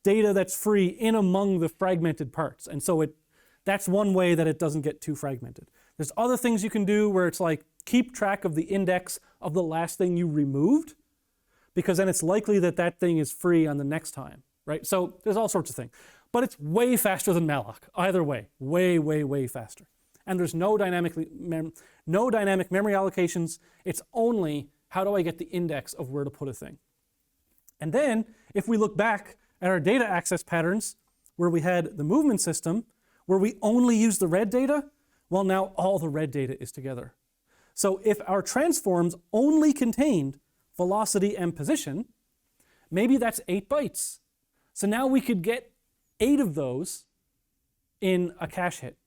data that's free in among the fragmented parts. And so that's one way that it doesn't get too fragmented. There's other things you can do where it's like, keep track of the index of the last thing you removed, because then it's likely that that thing is free on the next time, right? So there's all sorts of things. But it's way faster than malloc, either way, way, way, way faster. And there's no dynamic memory allocations. It's only, how do I get the index of where to put a thing? And then, if we look back at our data access patterns, where we had the movement system, where we only use the red data, well, now all the red data is together. So if our transforms only contained velocity and position, maybe that's 8 bytes. So now we could get 8 of those in a cache hit,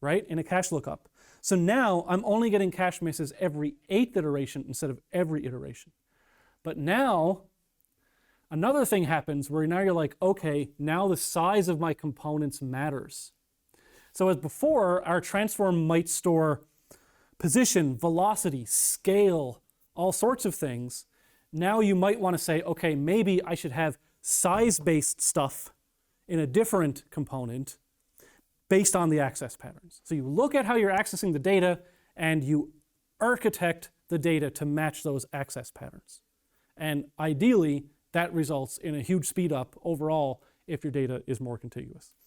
right? In a cache lookup. So now I'm only getting cache misses every 8th iteration instead of every iteration. But now, another thing happens where now you're like, okay, now the size of my components matters. So as before, our transform might store position, velocity, scale, all sorts of things. Now you might want to say, okay, maybe I should have size-based stuff in a different component based on the access patterns. So you look at how you're accessing the data and you architect the data to match those access patterns. And ideally, that results in a huge speed up overall if your data is more contiguous.